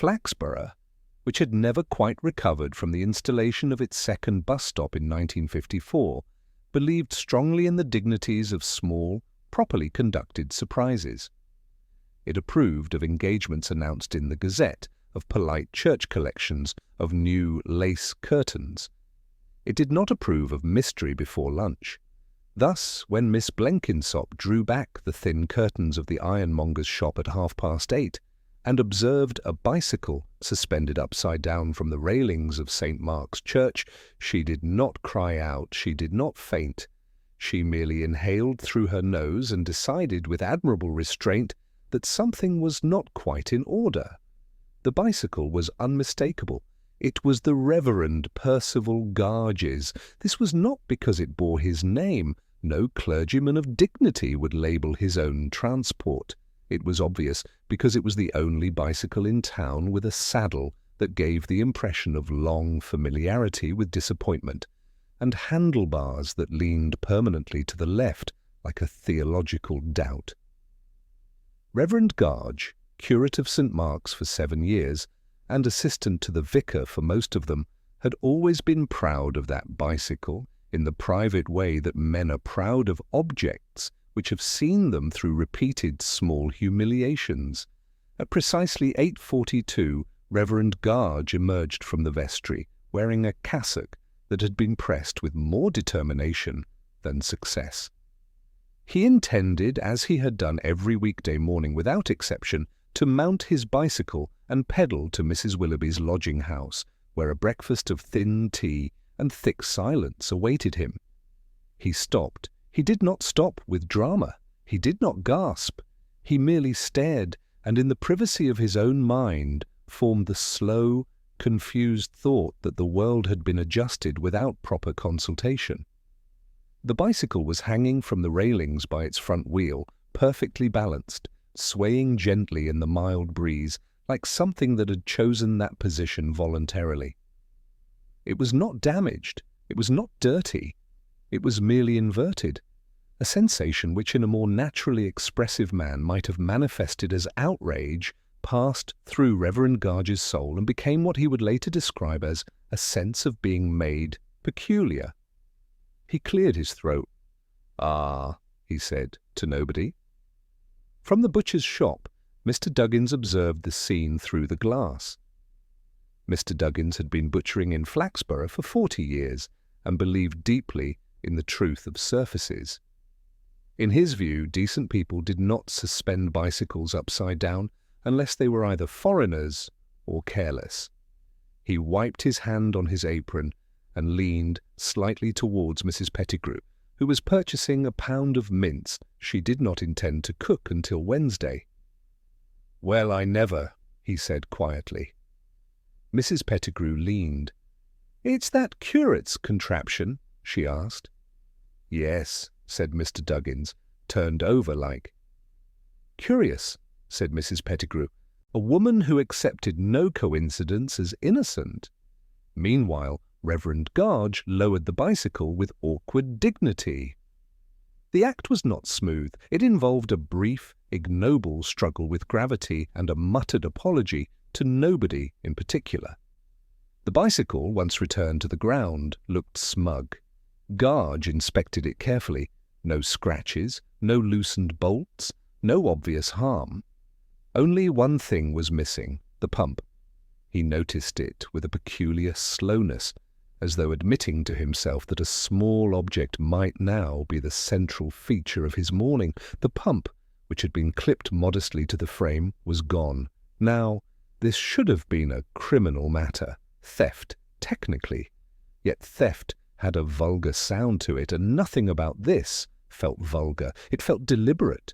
Flaxborough, which had never quite recovered from the installation of its second bus stop in 1954, believed strongly in the dignities of small, properly conducted surprises. It approved of engagements announced in the Gazette, of polite church collections, of new lace curtains. It did not approve of mystery before lunch. Thus, when Miss Blenkinsop drew back the thin curtains of the ironmonger's shop at 8:30 and observed a bicycle suspended upside down from the railings of St. Mark's Church, she did not cry out, she did not faint. She merely inhaled through her nose and decided with admirable restraint that something was not quite in order. The bicycle was unmistakable. It was the Reverend Percival Garge's. This was not because it bore his name. No clergyman of dignity would label his own transport. It was obvious because it was the only bicycle in town with a saddle that gave the impression of long familiarity with disappointment, and handlebars that leaned permanently to the left like a theological doubt. Reverend Garge, curate of St. Mark's for 7 years, and assistant to the vicar for most of them, had always been proud of that bicycle in the private way that men are proud of objects which have seen them through repeated small humiliations. At precisely 8:42, Reverend Garge emerged from the vestry, wearing a cassock that had been pressed with more determination than success. He intended, as he had done every weekday morning without exception, to mount his bicycle and pedal to Mrs. Willoughby's lodging-house, where a breakfast of thin tea and thick silence awaited him. He stopped. He did not stop with drama. He did not gasp. He merely stared, and in the privacy of his own mind formed the slow, confused thought that the world had been adjusted without proper consultation. The bicycle was hanging from the railings by its front wheel, perfectly balanced, swaying gently in the mild breeze, like something that had chosen that position voluntarily. It was not damaged. It was not dirty. It was merely inverted, a sensation which in a more naturally expressive man might have manifested as outrage passed through Reverend Garge's soul and became what he would later describe as a sense of being made peculiar. He cleared his throat. "Ah," he said, to nobody. From the butcher's shop, Mr. Duggins observed the scene through the glass. Mr. Duggins had been butchering in Flaxborough for 40 years and believed deeply in the truth of surfaces. In his view, decent people did not suspend bicycles upside down unless they were either foreigners or careless. He wiped his hand on his apron and leaned slightly towards Mrs. Pettigrew, who was purchasing a pound of mince she did not intend to cook until Wednesday. "Well, I never," he said quietly. Mrs. Pettigrew leaned. "It's that curate's contraption?" she asked. "Yes," said Mr. Duggins, turned over like. "Curious," said Mrs. Pettigrew, "a woman who accepted no coincidence as innocent." Meanwhile, Reverend Garge lowered the bicycle with awkward dignity. The act was not smooth. It involved a brief, ignoble struggle with gravity and a muttered apology to nobody in particular. The bicycle, once returned to the ground, looked smug. Garge inspected it carefully. No scratches, no loosened bolts, no obvious harm. Only one thing was missing, the pump. He noticed it with a peculiar slowness, as though admitting to himself that a small object might now be the central feature of his morning. The pump, which had been clipped modestly to the frame, was gone. Now, this should have been a criminal matter, theft, technically. Yet theft had a vulgar sound to it, and nothing about this felt vulgar. It felt deliberate.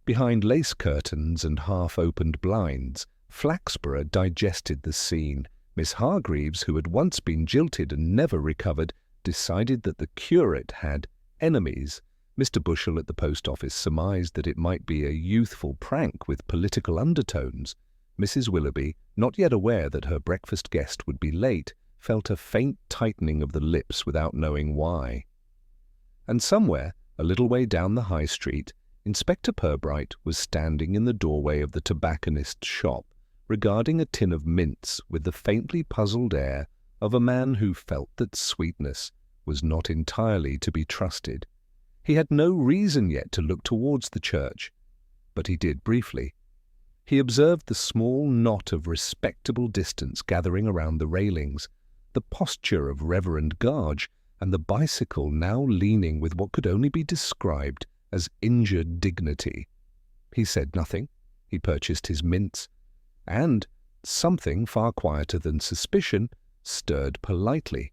Behind lace curtains and half-opened blinds, Flaxborough digested the scene. Miss Hargreaves, who had once been jilted and never recovered, decided that the curate had enemies. Mr. Bushell at the post office surmised that it might be a youthful prank with political undertones. Mrs. Willoughby, not yet aware that her breakfast guest would be late, felt a faint tightening of the lips without knowing why. And somewhere, a little way down the high street, Inspector Purbright was standing in the doorway of the tobacconist's shop, regarding a tin of mints with the faintly puzzled air of a man who felt that sweetness was not entirely to be trusted. He had no reason yet to look towards the church, but he did briefly. He observed the small knot of respectable distance gathering around the railings, the posture of Reverend Garge, and the bicycle now leaning with what could only be described as injured dignity. He said nothing. He purchased his mints, and, something far quieter than suspicion, stirred politely.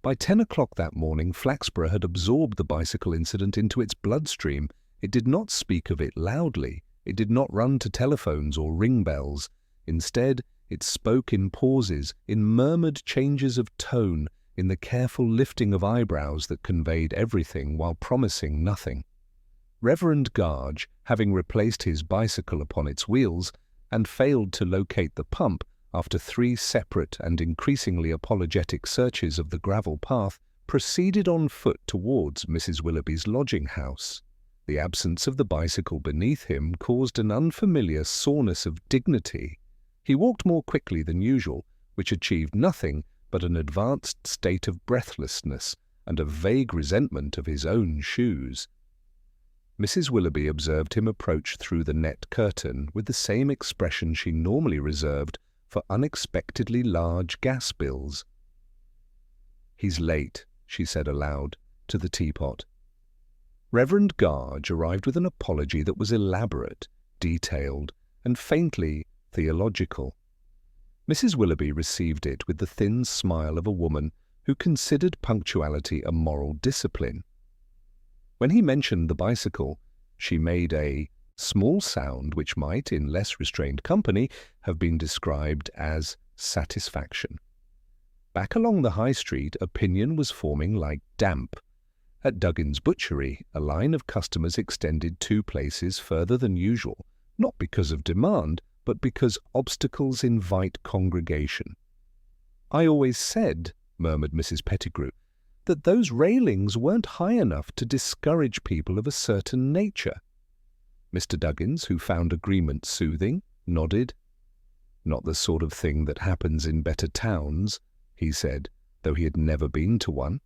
By 10 o'clock that morning, Flaxborough had absorbed the bicycle incident into its bloodstream. It did not speak of it loudly. It did not run to telephones or ring bells. Instead, it spoke in pauses, in murmured changes of tone, in the careful lifting of eyebrows that conveyed everything while promising nothing. Reverend Garge, having replaced his bicycle upon its wheels and failed to locate the pump after 3 separate and increasingly apologetic searches of the gravel path, proceeded on foot towards Mrs. Willoughby's lodging-house. The absence of the bicycle beneath him caused an unfamiliar soreness of dignity. He walked more quickly than usual, which achieved nothing but an advanced state of breathlessness and a vague resentment of his own shoes. Mrs. Willoughby observed him approach through the net curtain with the same expression she normally reserved for unexpectedly large gas bills. "He's late," she said aloud, to the teapot. Reverend Garge arrived with an apology that was elaborate, detailed, and faintly theological. Mrs. Willoughby received it with the thin smile of a woman who considered punctuality a moral discipline. When he mentioned the bicycle, she made a small sound which might, in less restrained company, have been described as satisfaction. Back along the High Street, opinion was forming like damp. At Duggan's butchery, a line of customers extended 2 places further than usual, not because of demand, but because obstacles invite congregation. "I always said," murmured Mrs. Pettigrew, "that those railings weren't high enough to discourage people of a certain nature." Mr. Duggins, who found agreement soothing, nodded. "Not the sort of thing that happens in better towns," he said, though he had never been to one.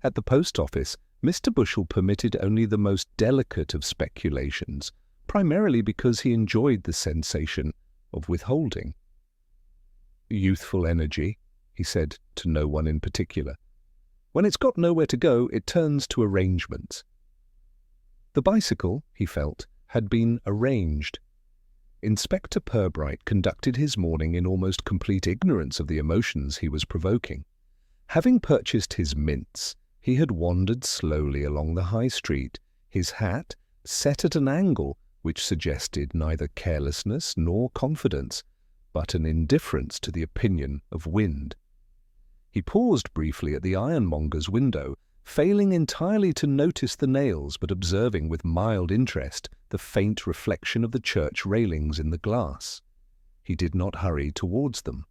At the post office, Mr. Bushell permitted only the most delicate of speculations, primarily because he enjoyed the sensation of withholding. "Youthful energy," he said to no one in particular. "When it's got nowhere to go, it turns to arrangements." The bicycle, he felt, had been arranged. Inspector Purbright conducted his morning in almost complete ignorance of the emotions he was provoking. Having purchased his mints, he had wandered slowly along the High Street, his hat set at an angle which suggested neither carelessness nor confidence, but an indifference to the opinion of wind. He paused briefly at the ironmonger's window, failing entirely to notice the nails, but observing with mild interest the faint reflection of the church railings in the glass. He did not hurry towards them.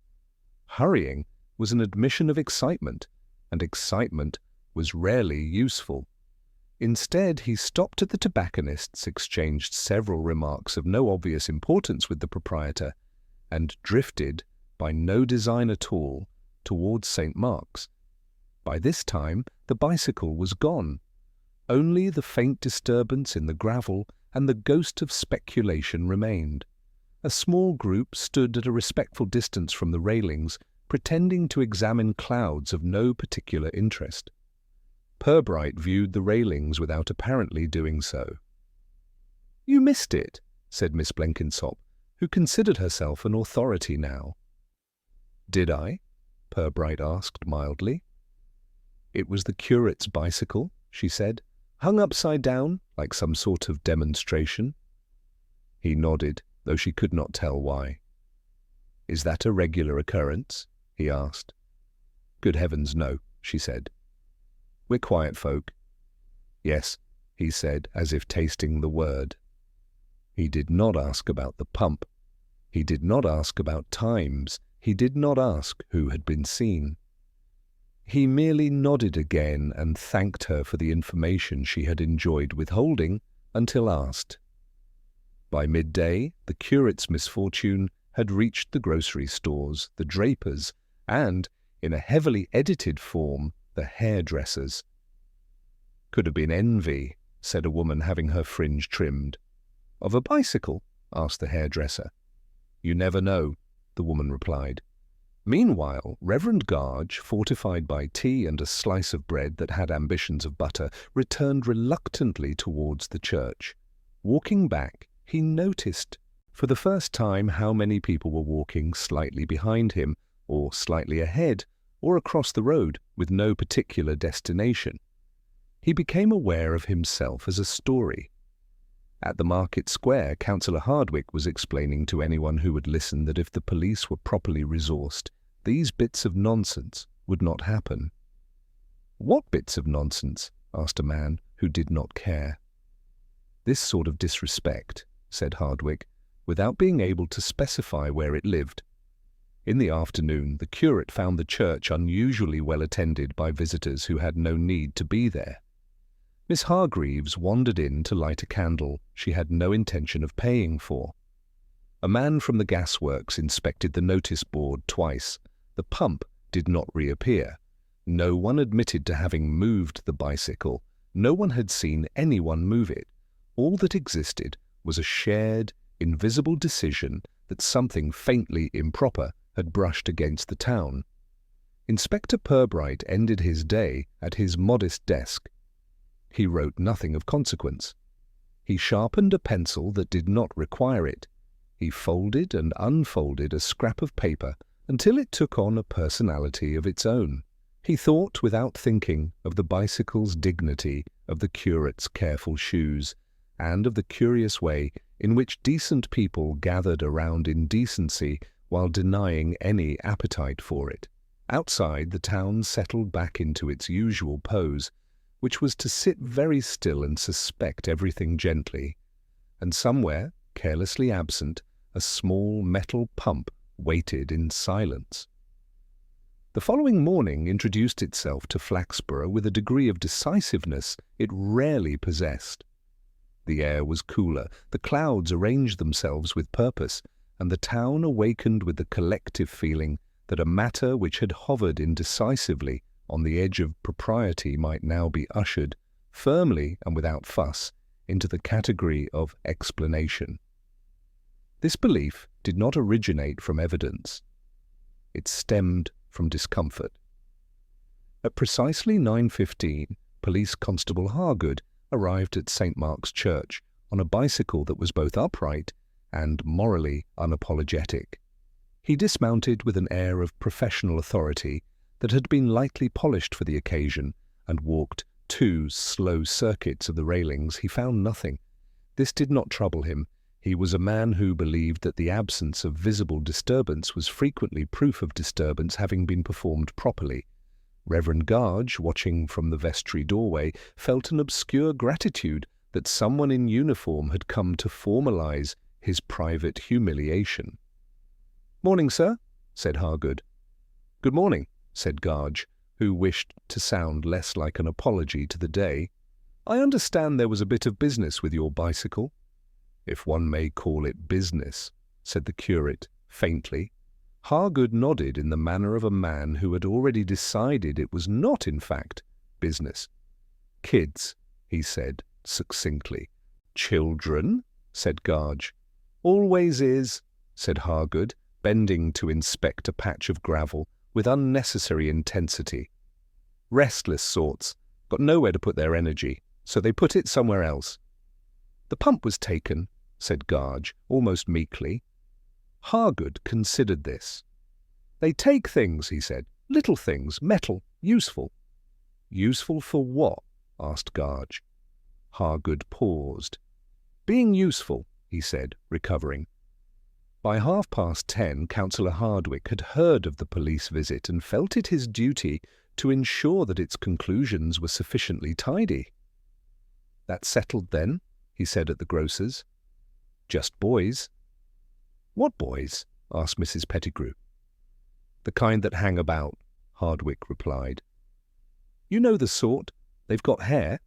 Hurrying was an admission of excitement, and excitement was rarely useful. Instead, he stopped at the tobacconist's, exchanged several remarks of no obvious importance with the proprietor, and drifted, by no design at all, towards St. Mark's. By this time, the bicycle was gone. Only the faint disturbance in the gravel and the ghost of speculation remained. A small group stood at a respectful distance from the railings, pretending to examine clouds of no particular interest. Perbrite viewed the railings without apparently doing so. "You missed it," said Miss Blenkinsop, who considered herself an authority now. "Did I?" Perbrite asked mildly. "It was the curate's bicycle," she said, "hung upside down, like some sort of demonstration." He nodded, though she could not tell why. "Is that a regular occurrence?" he asked. "Good heavens, no," she said. "We're quiet folk." "Yes," he said, as if tasting the word. He did not ask about the pump. He did not ask about times. He did not ask who had been seen. He merely nodded again and thanked her for the information she had enjoyed withholding until asked. By midday, the curate's misfortune had reached the grocery stores, the drapers, and, in a heavily edited form, the hairdressers. "Could have been envy," said a woman having her fringe trimmed. "Of a bicycle?" asked the hairdresser. "You never know," the woman replied. Meanwhile, Reverend Garge, fortified by tea and a slice of bread that had ambitions of butter, returned reluctantly towards the church. Walking back, he noticed for the first time how many people were walking slightly behind him, or slightly ahead, or across the road with no particular destination. He became aware of himself as a story. At the market square, Councillor Hardwicke was explaining to anyone who would listen that if the police were properly resourced, these bits of nonsense would not happen. "What bits of nonsense?" asked a man who did not care. "This sort of disrespect," said Hardwicke, without being able to specify where it lived. In the afternoon, the curate found the church unusually well attended by visitors who had no need to be there. Miss Hargreaves wandered in to light a candle she had no intention of paying for. A man from the gasworks inspected the notice board twice. The pump did not reappear. No one admitted to having moved the bicycle. No one had seen anyone move it. All that existed was a shared, invisible decision that something faintly improper had brushed against the town. Inspector Purbright ended his day at his modest desk. He wrote nothing of consequence. He sharpened a pencil that did not require it. He folded and unfolded a scrap of paper until it took on a personality of its own. He thought without thinking of the bicycle's dignity, of the curate's careful shoes, and of the curious way in which decent people gathered around indecency while denying any appetite for it. Outside, the town settled back into its usual pose, which was to sit very still and suspect everything gently, and somewhere, carelessly absent, a small metal pump waited in silence. The following morning introduced itself to Flaxborough with a degree of decisiveness it rarely possessed. The air was cooler, the clouds arranged themselves with purpose, and the town awakened with the collective feeling that a matter which had hovered indecisively on the edge of propriety might now be ushered, firmly and without fuss, into the category of explanation. This belief did not originate from evidence. It stemmed from discomfort. At precisely 9:15, Police Constable Hargood arrived at St. Mark's Church on a bicycle that was both upright and morally unapologetic. He dismounted with an air of professional authority that had been lightly polished for the occasion, and walked 2 slow circuits of the railings. He found nothing. This did not trouble him. He was a man who believed that the absence of visible disturbance was frequently proof of disturbance having been performed properly. Reverend Garge, watching from the vestry doorway, felt an obscure gratitude that someone in uniform had come to formalize his private humiliation. "Morning, sir," said Hargood. "Good morning," said Garge, who wished to sound less like an apology to the day. "I understand there was a bit of business with your bicycle." "If one may call it business," said the curate, faintly. Hargood nodded in the manner of a man who had already decided it was not, in fact, business. "Kids," he said, succinctly. "Children," said Garge. "Always is," said Hargood, bending to inspect a patch of gravel with unnecessary intensity. "Restless sorts, got nowhere to put their energy, so they put it somewhere else." "The pump was taken," said Garge, almost meekly. Hargood considered this. "They take things," he said. "Little things, metal, useful." "Useful for what?" asked Garge. Hargood paused. "Being useful," he said, recovering. By 10:30, Councillor Hardwicke had heard of the police visit and felt it his duty to ensure that its conclusions were sufficiently tidy. "That settled then?" he said at the grocer's. "Just boys." "What boys?" asked Mrs. Pettigrew. "The kind that hang about," Hardwicke replied. "You know the sort. They've got hair."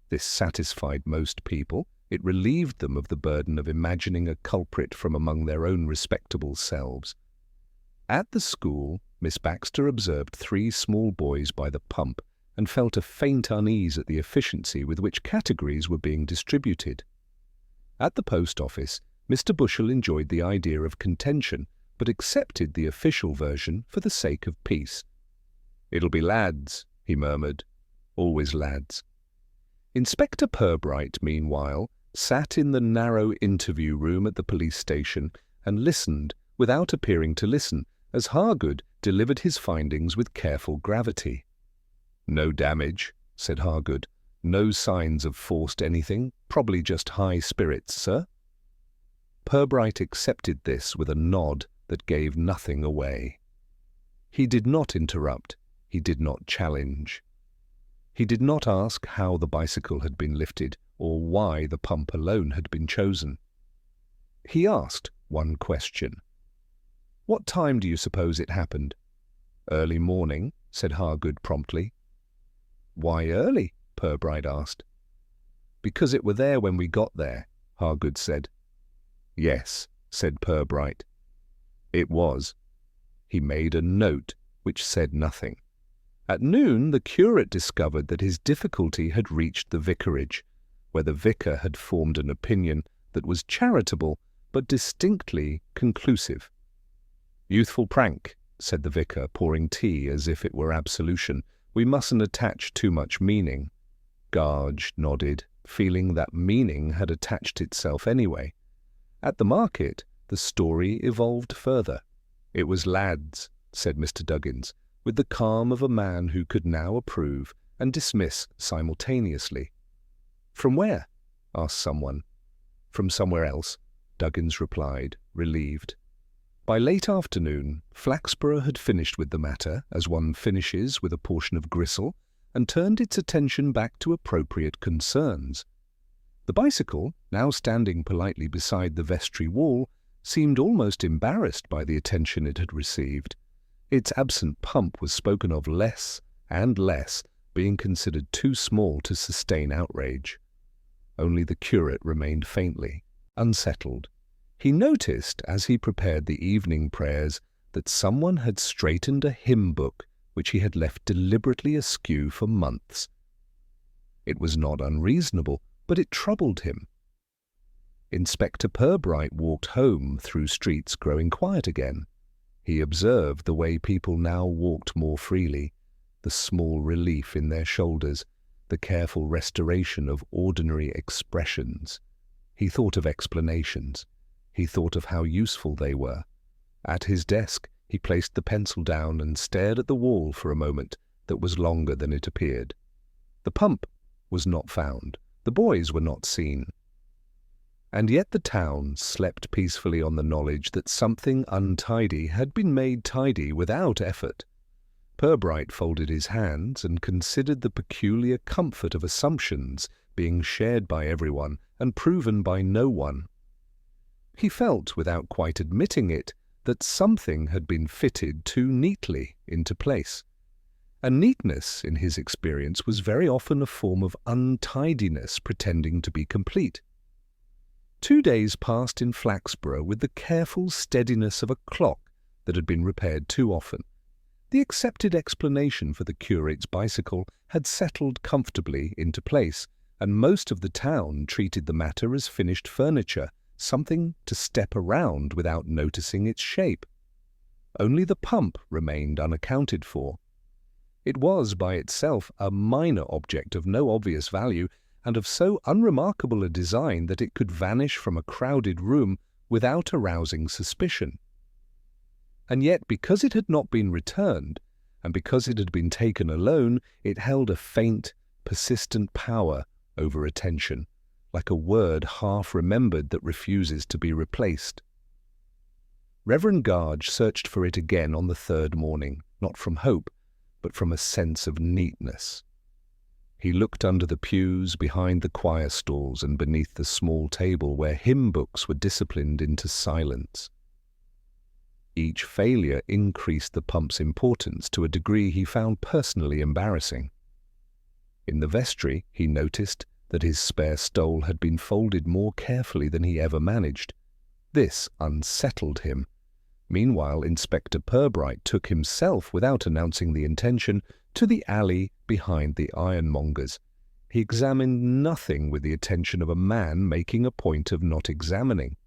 This satisfied most people. It relieved them of the burden of imagining a culprit from among their own respectable selves. At the school, Miss Baxter observed 3 small boys by the pump and felt a faint unease at the efficiency with which categories were being distributed. At the post office, Mr. Bushell enjoyed the idea of contention, but accepted the official version for the sake of peace. "It'll be lads," he murmured. "Always lads." Inspector Purbright, meanwhile, sat in the narrow interview room at the police station and listened, without appearing to listen, as Hargood delivered his findings with careful gravity. "No damage," said Hargood. "No signs of forced anything, probably just high spirits, sir." Perbrite accepted this with a nod that gave nothing away. He did not interrupt, he did not challenge. He did not ask how the bicycle had been lifted or why the pump alone had been chosen. He asked one question. "What time do you suppose it happened?" "Early morning," said Hargood promptly. "Why early?" Perbrite asked. "Because it were there when we got there," Hargood said. "Yes," said Perbrite. "It was." He made a note which said nothing. At noon, the curate discovered that his difficulty had reached the vicarage, where the vicar had formed an opinion that was charitable but distinctly conclusive. "Youthful prank," said the vicar, pouring tea as if it were absolution. "We mustn't attach too much meaning." Garge nodded, feeling that meaning had attached itself anyway. At the market, the story evolved further. "It was lads," said Mr. Duggins, with the calm of a man who could now approve and dismiss simultaneously. "From where?" asked someone. "From somewhere else," Duggins replied, relieved. By late afternoon, Flaxborough had finished with the matter, as one finishes with a portion of gristle, and turned its attention back to appropriate concerns. The bicycle, now standing politely beside the vestry wall, seemed almost embarrassed by the attention it had received. Its absent pump was spoken of less and less, being considered too small to sustain outrage. Only the curate remained faintly unsettled. He noticed, as he prepared the evening prayers, that someone had straightened a hymn book which he had left deliberately askew for months. It was not unreasonable, but it troubled him. Inspector Purbright walked home through streets growing quiet again. He observed the way people now walked more freely, the small relief in their shoulders, the careful restoration of ordinary expressions. He thought of explanations. He thought of how useful they were. At his desk, he placed the pencil down and stared at the wall for a moment that was longer than it appeared. The pump was not found. The boys were not seen. And yet the town slept peacefully on the knowledge that something untidy had been made tidy without effort. Perbrite folded his hands and considered the peculiar comfort of assumptions being shared by everyone and proven by no one. He felt, without quite admitting it, that something had been fitted too neatly into place. And neatness, in his experience, was very often a form of untidiness pretending to be complete. 2 days passed in Flaxborough with the careful steadiness of a clock that had been repaired too often. The accepted explanation for the curate's bicycle had settled comfortably into place, and most of the town treated the matter as finished furniture, something to step around without noticing its shape. Only the pump remained unaccounted for. It was by itself a minor object of no obvious value, and of so unremarkable a design that it could vanish from a crowded room without arousing suspicion. And yet, because it had not been returned, and because it had been taken alone, it held a faint, persistent power over attention, like a word half-remembered that refuses to be replaced. Reverend Garge searched for it again on the 3rd morning, not from hope, but from a sense of neatness. He looked under the pews, behind the choir stalls, and beneath the small table where hymn books were disciplined into silence. Each failure increased the pump's importance to a degree he found personally embarrassing. In the vestry, he noticed that his spare stole had been folded more carefully than he ever managed. This unsettled him. Meanwhile, Inspector Purbright took himself, without announcing the intention, to the alley behind the ironmonger's. He examined nothing with the attention of a man making a point of not examining.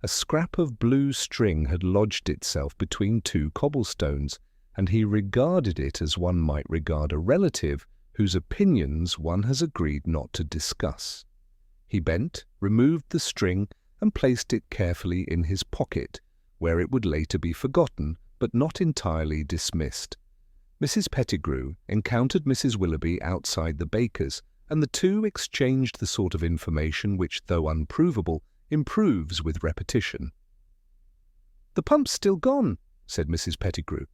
A scrap of blue string had lodged itself between two cobblestones, and he regarded it as one might regard a relative whose opinions one has agreed not to discuss. He bent, removed the string, and placed it carefully in his pocket, where it would later be forgotten but not entirely dismissed. Mrs. Pettigrew encountered Mrs. Willoughby outside the baker's, and the two exchanged the sort of information which, though unprovable, improves with repetition. "The pump's still gone," said Mrs. Pettigrew.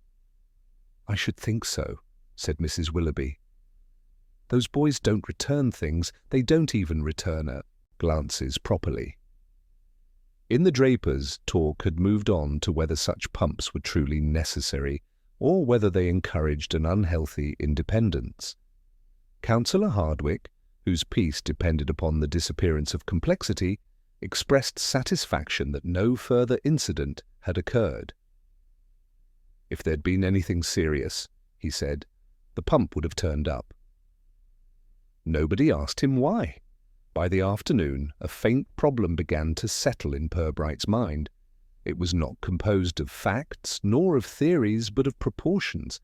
"I should think so," said Mrs. Willoughby. "Those boys don't return things, they don't even return glances properly." In the drapers, talk had moved on to whether such pumps were truly necessary, or whether they encouraged an unhealthy independence. Councillor Hardwicke, whose peace depended upon the disappearance of complexity, expressed satisfaction that no further incident had occurred. "If there'd been anything serious," he said, "the pump would have turned up." Nobody asked him why. By the afternoon, a faint problem began to settle in Perbrite's mind. It was not composed of facts, nor of theories, but of proportions.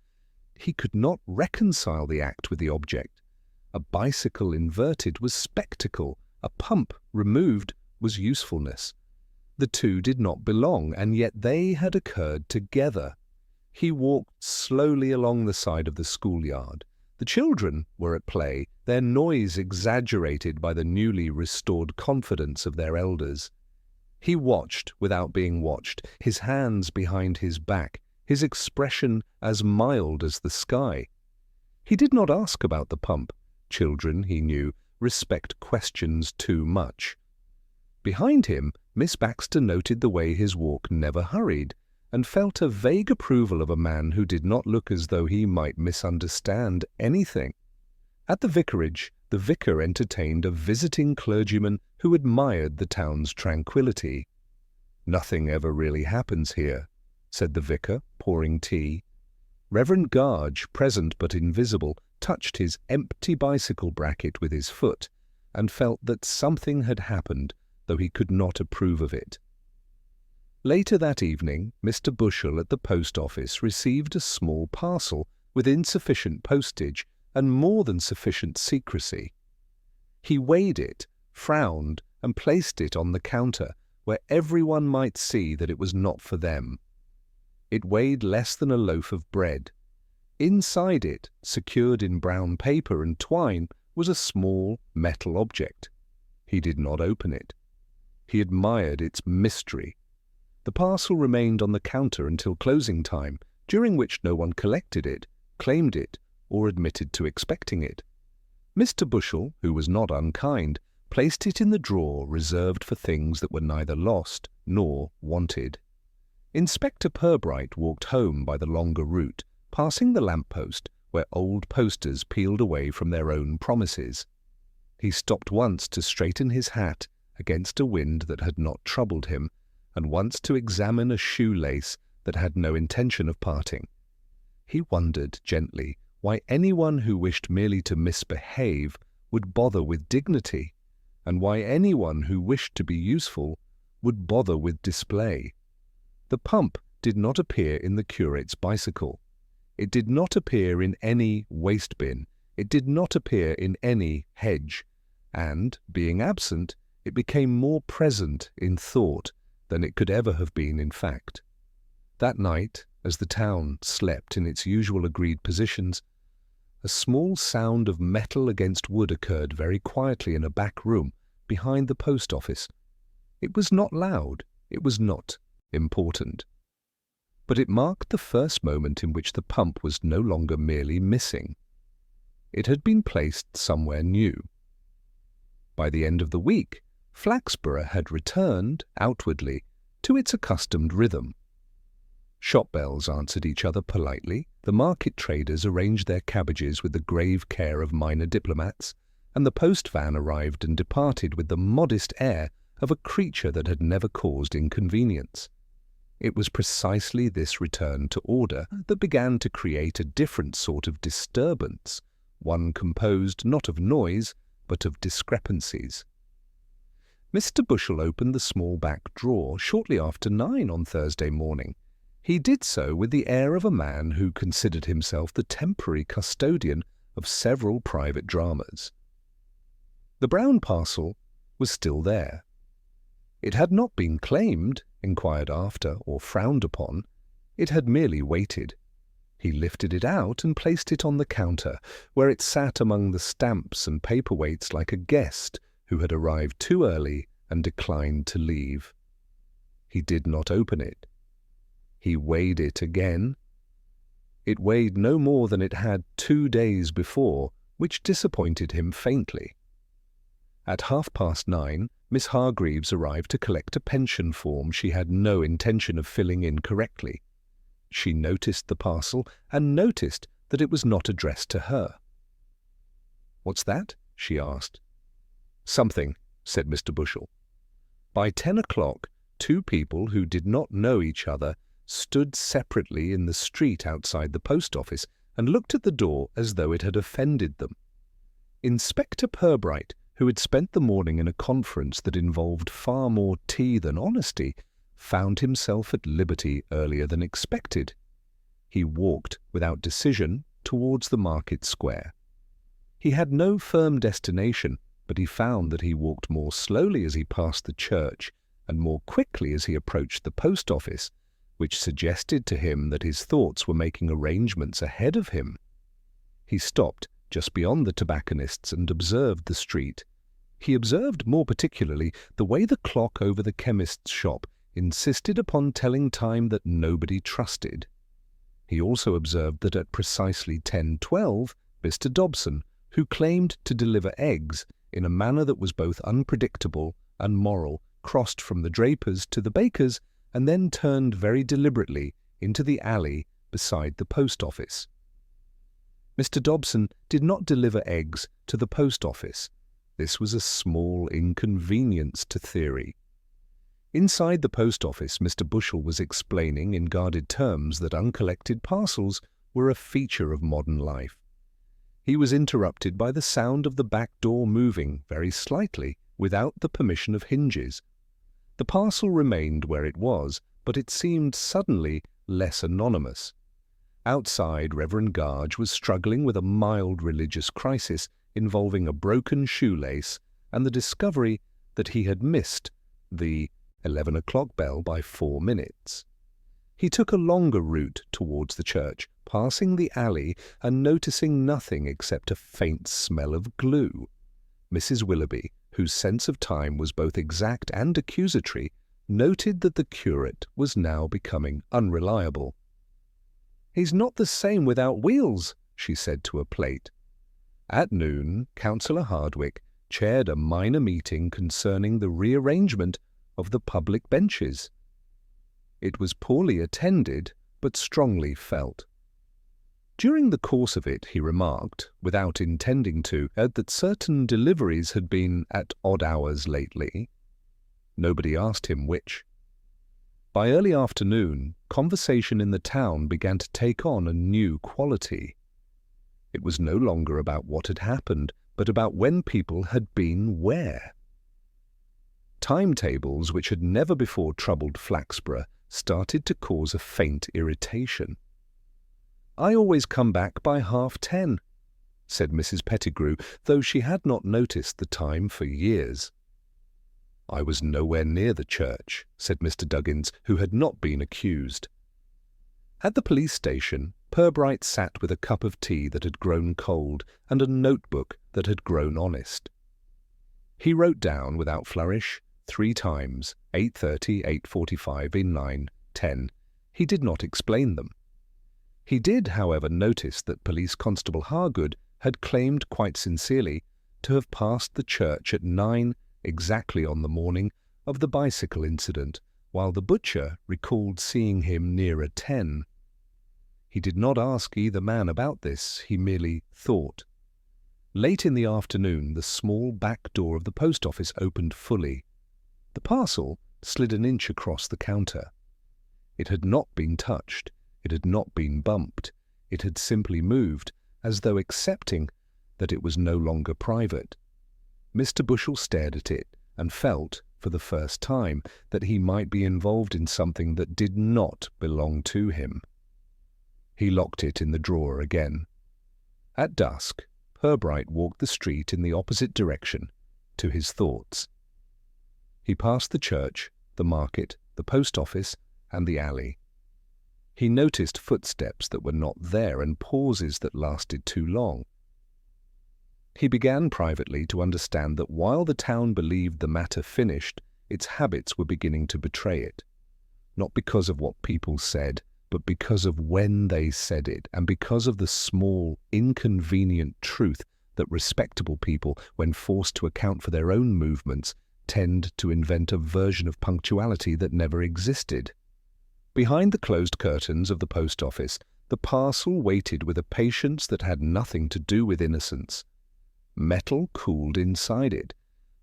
He could not reconcile the act with the object. A bicycle inverted was spectacle, a pump removed was usefulness. The two did not belong, and yet they had occurred together. He walked slowly along the side of the schoolyard. The children were at play, their noise exaggerated by the newly restored confidence of their elders. He watched without being watched, his hands behind his back, his expression as mild as the sky. He did not ask about the pump. Children, he knew, respect questions too much. Behind him, Miss Baxter noted the way his walk never hurried, and felt a vague approval of a man who did not look as though he might misunderstand anything. At the vicarage, the vicar entertained a visiting clergyman who admired the town's tranquillity. "Nothing ever really happens here," said the vicar, pouring tea. Reverend Garge, present but invisible, touched his empty bicycle bracket with his foot, and felt that something had happened, though he could not approve of it. Later that evening, Mr. Bushell at the post office received a small parcel with insufficient postage and more than sufficient secrecy. He weighed it, frowned, and placed it on the counter, where everyone might see that it was not for them. It weighed less than a loaf of bread. Inside it, secured in brown paper and twine, was a small metal object. He did not open it. He admired its mystery. The parcel remained on the counter until closing time, during which no one collected it, claimed it, or admitted to expecting it. Mr. Bushell, who was not unkind, placed it in the drawer reserved for things that were neither lost nor wanted. Inspector Purbright walked home by the longer route, passing the lamp-post where old posters peeled away from their own promises. He stopped once to straighten his hat against a wind that had not troubled him, and once to examine a shoelace that had no intention of parting. He wondered gently why anyone who wished merely to misbehave would bother with dignity, and why anyone who wished to be useful would bother with display. The pump did not appear in the curate's bicycle. It did not appear in any waste bin. It did not appear in any hedge, and, being absent, it became more present in thought than it could ever have been in fact. That night, as the town slept in its usual agreed positions, a small sound of metal against wood occurred very quietly in a back room behind the post office. It was not loud, it was not important. But it marked the first moment in which the pump was no longer merely missing. It had been placed somewhere new. By the end of the week, Flaxborough had returned, outwardly, to its accustomed rhythm. Shop bells answered each other politely, the market traders arranged their cabbages with the grave care of minor diplomats, and the post van arrived and departed with the modest air of a creature that had never caused inconvenience. It was precisely this return to order that began to create a different sort of disturbance, one composed not of noise, but of discrepancies. Mr. Bushell opened the small back drawer shortly after 9 on Thursday morning. He did so with the air of a man who considered himself the temporary custodian of several private dramas. The brown parcel was still there. It had not been claimed, inquired after, or frowned upon. It had merely waited. He lifted it out and placed it on the counter, where it sat among the stamps and paperweights like a guest who had arrived too early and declined to leave. He did not open it. He weighed it again. It weighed no more than it had 2 days before, which disappointed him faintly. At 9:30, Miss Hargreaves arrived to collect a pension form she had no intention of filling in correctly. She noticed the parcel and noticed that it was not addressed to her. "What's that?" she asked. "Something," said Mr. Bushell. By 10 o'clock, 2 people who did not know each other stood separately in the street outside the post office and looked at the door as though it had offended them. Inspector Purbright, who had spent the morning in a conference that involved far more tea than honesty, found himself at liberty earlier than expected. He walked without decision towards the market square. He had no firm destination, but he found that he walked more slowly as he passed the church and more quickly as he approached the post office, which suggested to him that his thoughts were making arrangements ahead of him. He stopped just beyond the tobacconist's and observed the street. He observed more particularly the way the clock over the chemist's shop insisted upon telling time that nobody trusted. He also observed that at precisely 10:12, Mr. Dobson, who claimed to deliver eggs in a manner that was both unpredictable and moral, crossed from the draper's to the baker's and then turned very deliberately into the alley beside the post office. Mr. Dobson did not deliver eggs to the post office. This was a small inconvenience to theory. Inside the post office, Mr. Bushell was explaining in guarded terms that uncollected parcels were a feature of modern life. He was interrupted by the sound of the back door moving very slightly without the permission of hinges. The parcel remained where it was, but it seemed suddenly less anonymous. Outside, Reverend Garge was struggling with a mild religious crisis involving a broken shoelace and the discovery that he had missed the 11 o'clock bell by 4 minutes. He took a longer route towards the church, passing the alley and noticing nothing except a faint smell of glue. Mrs. Willoughby, whose sense of time was both exact and accusatory, noted that the curate was now becoming unreliable. "He's not the same without wheels," she said to a plate. At noon, Councillor Hardwicke chaired a minor meeting concerning the rearrangement of the public benches. It was poorly attended, but strongly felt. During the course of it, he remarked, without intending to, that certain deliveries had been at odd hours lately. Nobody asked him which. By early afternoon, conversation in the town began to take on a new quality. It was no longer about what had happened, but about when people had been where. Timetables, which had never before troubled Flaxborough, started to cause a faint irritation. "I always come back by 10:30, said Mrs. Pettigrew, though she had not noticed the time for years. "I was nowhere near the church," said Mr. Duggins, who had not been accused. At the police station, Perbrite sat with a cup of tea that had grown cold and a notebook that had grown honest. He wrote down, without flourish, 3 times, 8:30, 8:45, in 9, 10. He did not explain them. He did, however, notice that Police Constable Hargood had claimed quite sincerely to have passed the church at 9 exactly on the morning of the bicycle incident, while the butcher recalled seeing him nearer 10. He did not ask either man about this, he merely thought. Late in the afternoon, the small back door of the post office opened fully. The parcel slid an inch across the counter. It had not been touched. It had not been bumped. It had simply moved, as though accepting that it was no longer private. Mr. Bushell stared at it and felt, for the first time, that he might be involved in something that did not belong to him. He locked it in the drawer again. At dusk, Perbrite walked the street in the opposite direction to his thoughts. He passed the church, the market, the post office, and the alley. He noticed footsteps that were not there and pauses that lasted too long. He began privately to understand that while the town believed the matter finished, its habits were beginning to betray it. Not because of what people said, but because of when they said it, and because of the small, inconvenient truth that respectable people, when forced to account for their own movements, tend to invent a version of punctuality that never existed. Behind the closed curtains of the post office, the parcel waited with a patience that had nothing to do with innocence. Metal cooled inside it,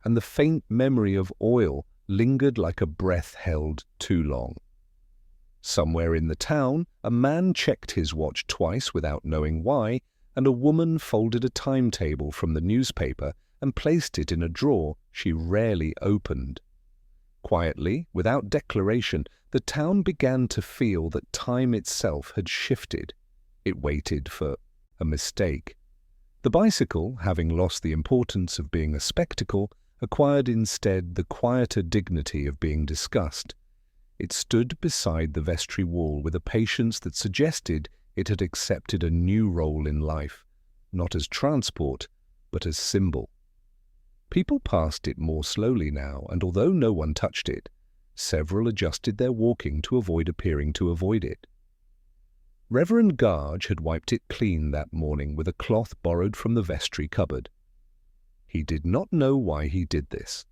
and the faint memory of oil lingered like a breath held too long. Somewhere in the town, a man checked his watch twice without knowing why, and a woman folded a timetable from the newspaper and placed it in a drawer she rarely opened. Quietly, without declaration, the town began to feel that time itself had shifted. It waited for a mistake. The bicycle, having lost the importance of being a spectacle, acquired instead the quieter dignity of being discussed. It stood beside the vestry wall with a patience that suggested it had accepted a new role in life, not as transport, but as symbol. People passed it more slowly now, and although no one touched it, several adjusted their walking to avoid appearing to avoid it. Reverend Garge had wiped it clean that morning with a cloth borrowed from the vestry cupboard. He did not know why he did this.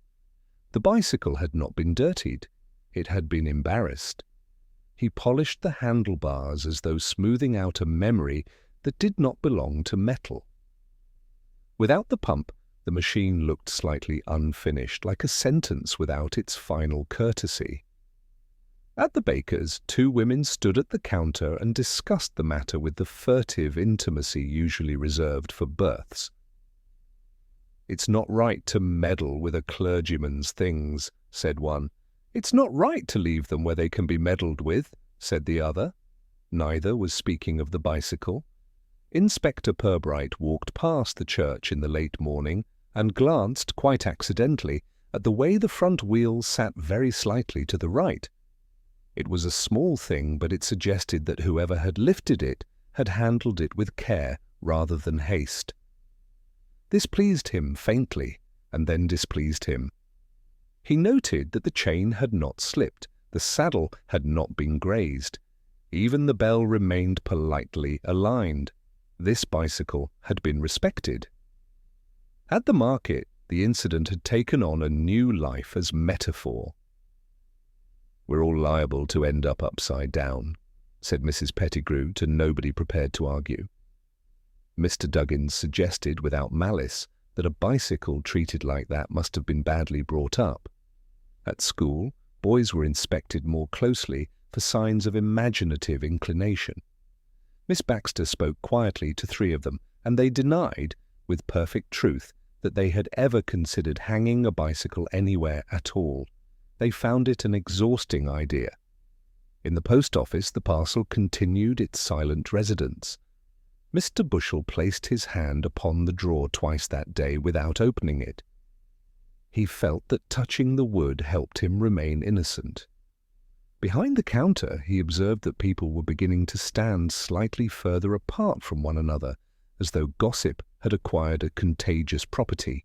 The bicycle had not been dirtied. It had been embarrassed. He polished the handlebars as though smoothing out a memory that did not belong to metal. Without the pump, the machine looked slightly unfinished, like a sentence without its final courtesy. At the baker's, two women stood at the counter and discussed the matter with the furtive intimacy usually reserved for births. "It's not right to meddle with a clergyman's things," said one. "It's not right to leave them where they can be meddled with," said the other. Neither was speaking of the bicycle. Inspector Purbright walked past the church in the late morning and glanced, quite accidentally, at the way the front wheels sat very slightly to the right. It was a small thing, but it suggested that whoever had lifted it had handled it with care rather than haste. This pleased him faintly, and then displeased him. He noted that the chain had not slipped, the saddle had not been grazed. Even the bell remained politely aligned. This bicycle had been respected. At the market, the incident had taken on a new life as metaphor. "We're all liable to end up upside down," said Mrs. Pettigrew to nobody prepared to argue. Mr. Duggins suggested without malice that a bicycle treated like that must have been badly brought up. At school, boys were inspected more closely for signs of imaginative inclination. Miss Baxter spoke quietly to three of them, and they denied, with perfect truth, that they had ever considered hanging a bicycle anywhere at all. They found it an exhausting idea. In the post office, the parcel continued its silent residence. Mr. Bushell placed his hand upon the drawer twice that day without opening it. He felt that touching the wood helped him remain innocent. Behind the counter, he observed that people were beginning to stand slightly further apart from one another, as though gossip had acquired a contagious property.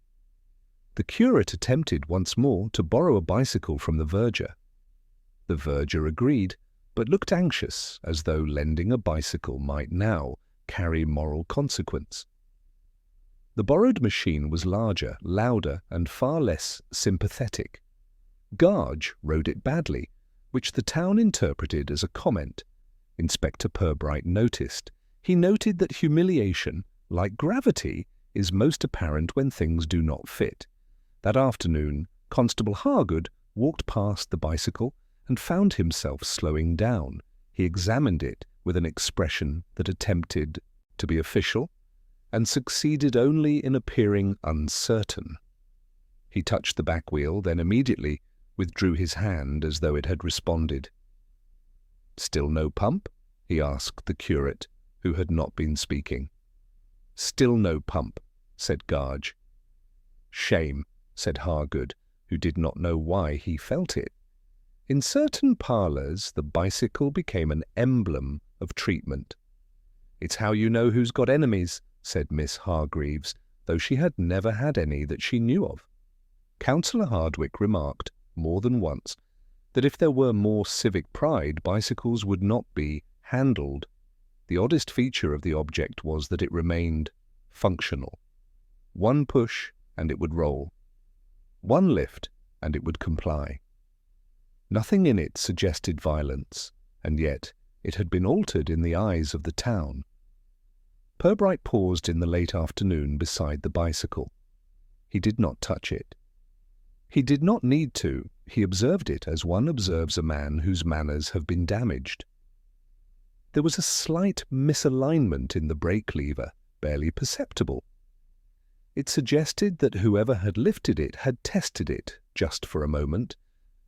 The curate attempted once more to borrow a bicycle from the verger. The verger agreed, but looked anxious, as though lending a bicycle might now carry moral consequence. The borrowed machine was larger, louder, and far less sympathetic. Garge rode it badly, which the town interpreted as a comment. Inspector Purbright noticed. He noted that humiliation, like gravity, is most apparent when things do not fit. That afternoon, Constable Hargood walked past the bicycle and found himself slowing down. He examined it with an expression that attempted to be official and succeeded only in appearing uncertain. He touched the back wheel, then immediately withdrew his hand as though it had responded. "Still no pump?" he asked the curate, who had not been speaking. "Still no pump," said Garge. "Shame," said Hargood, who did not know why he felt it. In certain parlours, the bicycle became an emblem of treatment. "It's how you know who's got enemies," said Miss Hargreaves, though she had never had any that she knew of. Councillor Hardwicke remarked, more than once, that if there were more civic pride, bicycles would not be handled. The oddest feature of the object was that it remained functional. One push, and it would roll. One lift, and it would comply. Nothing in it suggested violence, and yet it had been altered in the eyes of the town. Perbrite paused in the late afternoon beside the bicycle. He did not touch it. He did not need to. He observed it as one observes a man whose manners have been damaged. There was a slight misalignment in the brake lever, barely perceptible. It suggested that whoever had lifted it had tested it, just for a moment,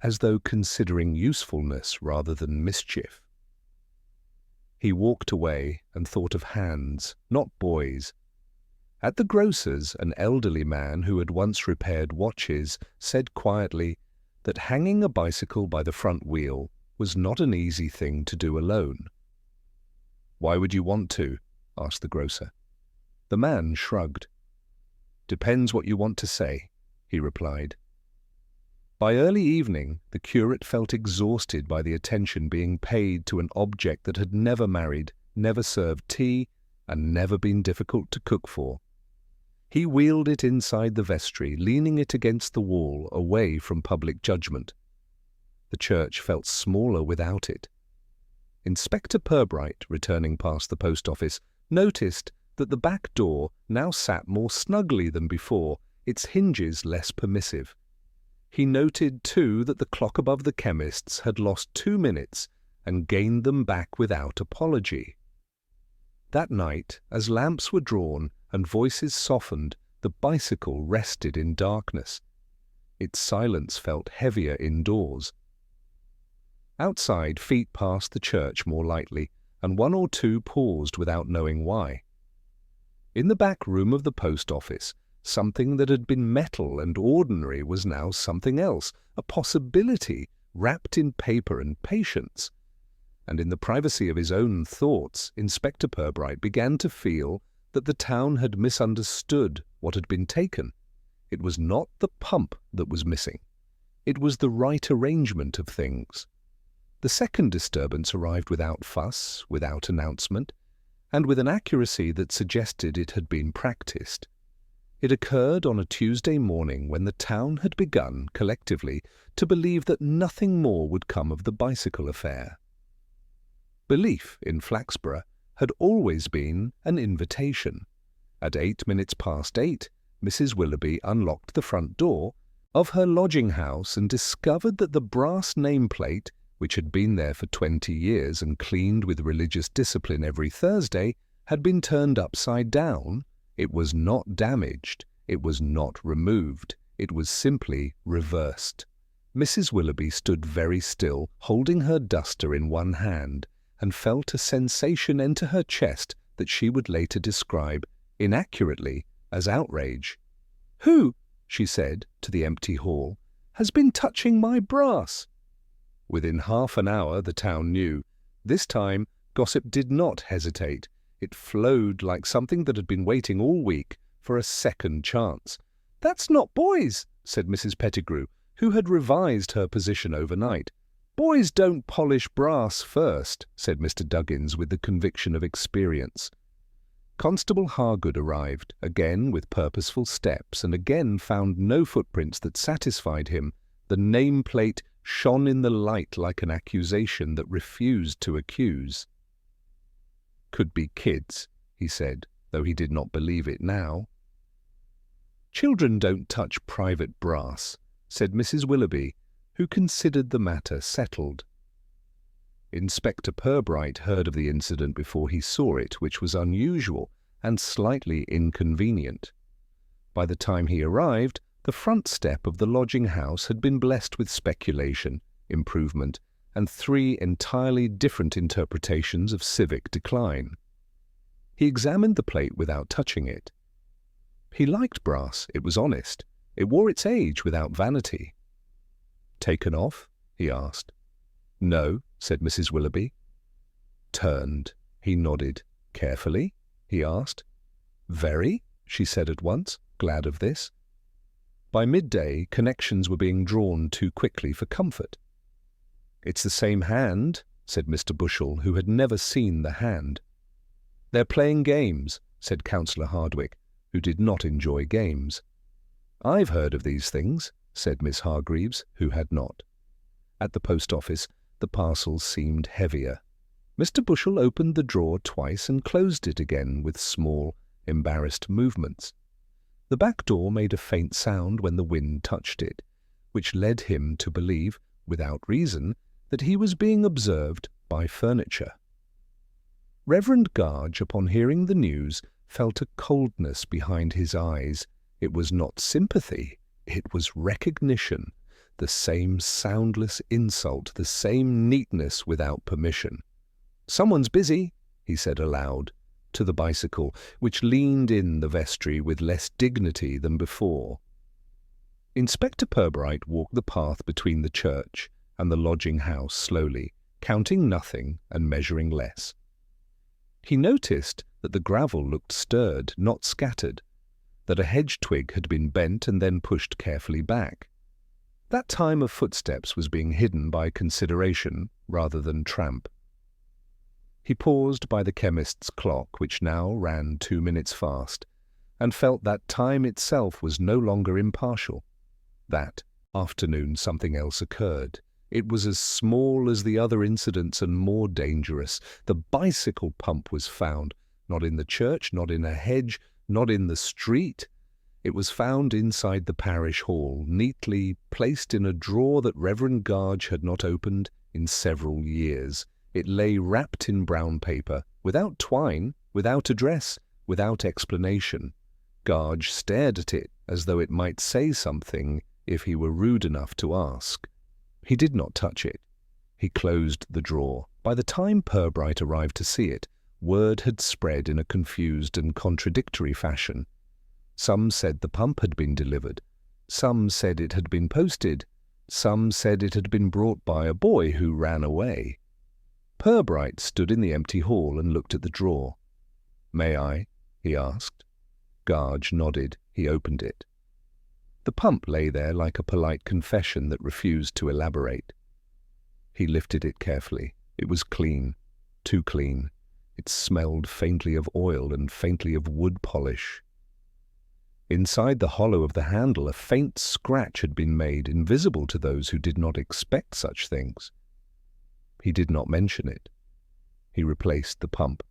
as though considering usefulness rather than mischief. He walked away and thought of hands, not boys. At the grocer's, an elderly man who had once repaired watches said quietly that hanging a bicycle by the front wheel was not an easy thing to do alone. "Why would you want to?" asked the grocer. The man shrugged. "Depends what you want to say," he replied. By early evening, the curate felt exhausted by the attention being paid to an object that had never married, never served tea, and never been difficult to cook for. He wheeled it inside the vestry, leaning it against the wall, away from public judgment. The church felt smaller without it. Inspector Purbright, returning past the post office, noticed that the back door now sat more snugly than before, its hinges less permissive. He noted, too, that the clock above the chemist's had lost 2 minutes and gained them back without apology. That night, as lamps were drawn and voices softened, the bicycle rested in darkness. Its silence felt heavier indoors. Outside, feet passed the church more lightly, and one or two paused without knowing why. In the back room of the post office, something that had been metal and ordinary was now something else, a possibility wrapped in paper and patience. And in the privacy of his own thoughts, Inspector Purbright began to feel that the town had misunderstood what had been taken. It was not the pump that was missing. It was the right arrangement of things. The second disturbance arrived without fuss, without announcement, and with an accuracy that suggested it had been practiced. It occurred on a Tuesday morning when the town had begun, collectively, to believe that nothing more would come of the bicycle affair. Belief in Flaxborough had always been an invitation. At 8:08, Mrs. Willoughby unlocked the front door of her lodging-house and discovered that the brass nameplate, which had been there for 20 years and cleaned with religious discipline every Thursday, had been turned upside down. It was not damaged, it was not removed, it was simply reversed. Mrs. Willoughby stood very still, holding her duster in one hand, and felt a sensation enter her chest that she would later describe, inaccurately, as outrage. "Who," she said to the empty hall, "has been touching my brass?" Within half an hour, the town knew. This time, gossip did not hesitate. It flowed like something that had been waiting all week for a second chance. "That's not boys," said Mrs. Pettigrew, who had revised her position overnight. "Boys don't polish brass first," said Mr. Duggins with the conviction of experience. Constable Hargood arrived, again with purposeful steps, and again found no footprints that satisfied him. The nameplate shone in the light like an accusation that refused to accuse. "Could be kids," he said, though he did not believe it now. "Children don't touch private brass," said Mrs. Willoughby, who considered the matter settled. Inspector Purbright heard of the incident before he saw it, which was unusual and slightly inconvenient. By the time he arrived, the front step of the lodging-house had been blessed with speculation, improvement, and 3 entirely different interpretations of civic decline. He examined the plate without touching it. He liked brass, it was honest. It wore its age without vanity. "Taken off?" he asked. "No," said Mrs. Willoughby. "Turned?" He nodded. "Carefully?" he asked. "Very," she said at once, glad of this. By midday, connections were being drawn too quickly for comfort. "It's the same hand," said Mr. Bushell, who had never seen the hand. "They're playing games," said Councillor Hardwicke, who did not enjoy games. "I've heard of these things," said Miss Hargreaves, who had not. At the post office, the parcels seemed heavier. Mr. Bushell opened the drawer twice and closed it again with small, embarrassed movements. The back door made a faint sound when the wind touched it, which led him to believe, without reason, that he was being observed by furniture. Reverend Garge, upon hearing the news, felt a coldness behind his eyes. It was not sympathy, it was recognition, the same soundless insult, the same neatness without permission. "Someone's busy," he said aloud, to the bicycle, which leaned in the vestry with less dignity than before. Inspector Purbright walked the path between the church and the lodging-house slowly, counting nothing and measuring less. He noticed that the gravel looked stirred, not scattered, that a hedge twig had been bent and then pushed carefully back. That time of footsteps was being hidden by consideration rather than tramp. He paused by the chemist's clock, which now ran 2 minutes fast, and felt that time itself was no longer impartial. That afternoon something else occurred. It was as small as the other incidents and more dangerous. The bicycle pump was found, not in the church, not in a hedge, not in the street. It was found inside the parish hall, neatly placed in a drawer that Reverend Garge had not opened in several years. It lay wrapped in brown paper, without twine, without address, without explanation. Garge stared at it as though it might say something if he were rude enough to ask. He did not touch it. He closed the drawer. By the time Perbrite arrived to see it, word had spread in a confused and contradictory fashion. Some said the pump had been delivered. Some said it had been posted. Some said it had been brought by a boy who ran away. Perbrite stood in the empty hall and looked at the drawer. "May I?" he asked. Garge nodded. He opened it. The pump lay there like a polite confession that refused to elaborate. He lifted it carefully. It was clean, too clean. It smelled faintly of oil and faintly of wood polish. Inside the hollow of the handle a faint scratch had been made, invisible to those who did not expect such things. He did not mention it. He replaced the pump.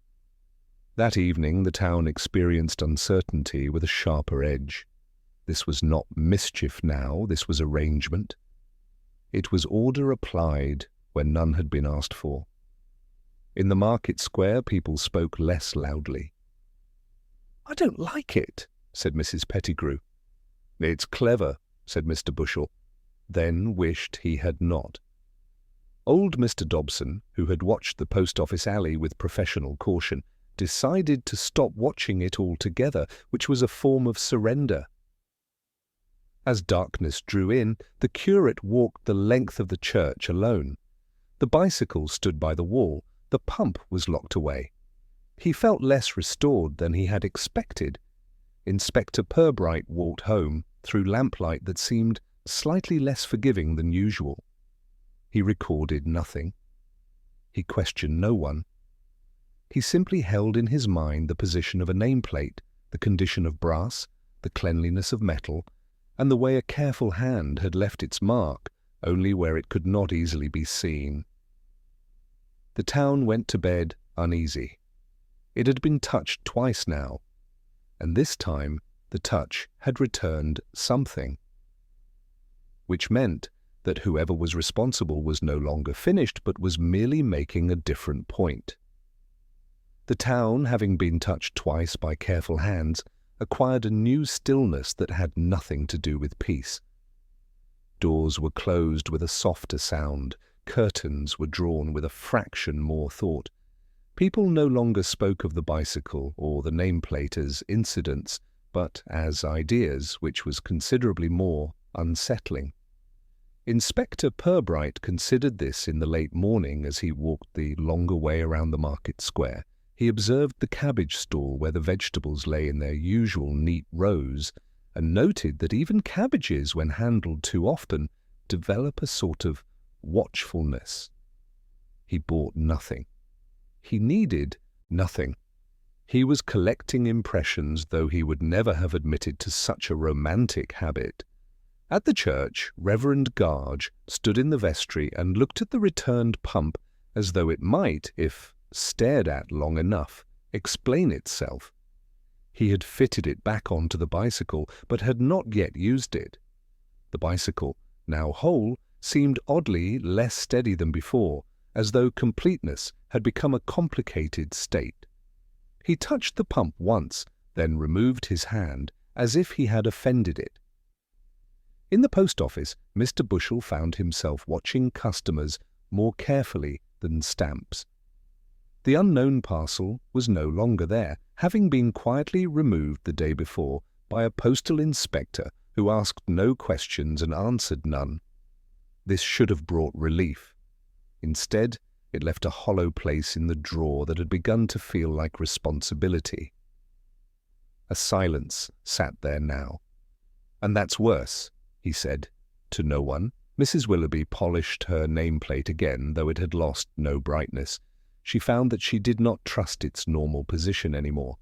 That evening the town experienced uncertainty with a sharper edge. This was not mischief now, this was arrangement. It was order applied when none had been asked for. In the market square people spoke less loudly. "I don't like it," said Mrs. Pettigrew. "It's clever," said Mr. Bushell, then wished he had not. Old Mr. Dobson, who had watched the post office alley with professional caution, decided to stop watching it altogether, which was a form of surrender. As darkness drew in, the curate walked the length of the church alone. The bicycle stood by the wall. The pump was locked away. He felt less restored than he had expected. Inspector Purbright walked home through lamplight that seemed slightly less forgiving than usual. He recorded nothing. He questioned no one. He simply held in his mind the position of a nameplate, the condition of brass, the cleanliness of metal, and the way a careful hand had left its mark, only where it could not easily be seen. The town went to bed uneasy. It had been touched twice now, and this time The touch had returned something, which meant that whoever was responsible was no longer finished but was merely making a different point. The town, having been touched twice by careful hands, acquired a new stillness that had nothing to do with peace. Doors were closed with a softer sound, curtains were drawn with a fraction more thought. People no longer spoke of the bicycle or the nameplate as incidents, but as ideas, which was considerably more unsettling. Inspector Purbright considered this in the late morning as he walked the longer way around the market square. He observed the cabbage stall where the vegetables lay in their usual neat rows, and noted that even cabbages, when handled too often, develop a sort of watchfulness. He bought nothing. He needed nothing. He was collecting impressions, though he would never have admitted to such a romantic habit. At the church, Reverend Garge stood in the vestry and looked at the returned pump as though it might, if stared at long enough, explain itself. He had fitted it back onto the bicycle, but had not yet used it. The bicycle, now whole, seemed oddly less steady than before, as though completeness had become a complicated state. He touched the pump once, then removed his hand, as if he had offended it. In the post office, Mr. Bushell found himself watching customers more carefully than stamps. The unknown parcel was no longer there, having been quietly removed the day before by a postal inspector who asked no questions and answered none. This should have brought relief. Instead, it left a hollow place in the drawer that had begun to feel like responsibility. A silence sat there now. "And that's worse," he said. To no one. Mrs. Willoughby polished her nameplate again, though it had lost no brightness. She found that she did not trust its normal position anymore.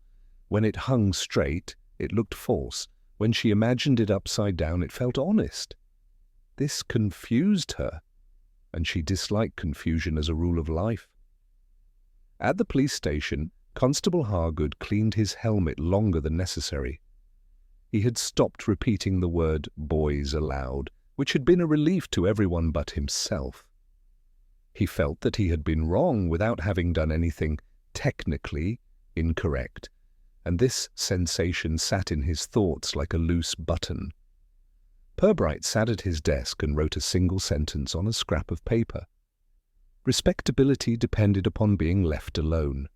When it hung straight, it looked false. When she imagined it upside down, it felt honest. This confused her, and she disliked confusion as a rule of life. At the police station, Constable Hargood cleaned his helmet longer than necessary. He had stopped repeating the word "boys" aloud, which had been a relief to everyone but himself. He felt that he had been wrong without having done anything technically incorrect, and this sensation sat in his thoughts like a loose button. Perbrite sat at his desk and wrote a single sentence on a scrap of paper. Respectability depended upon being left alone.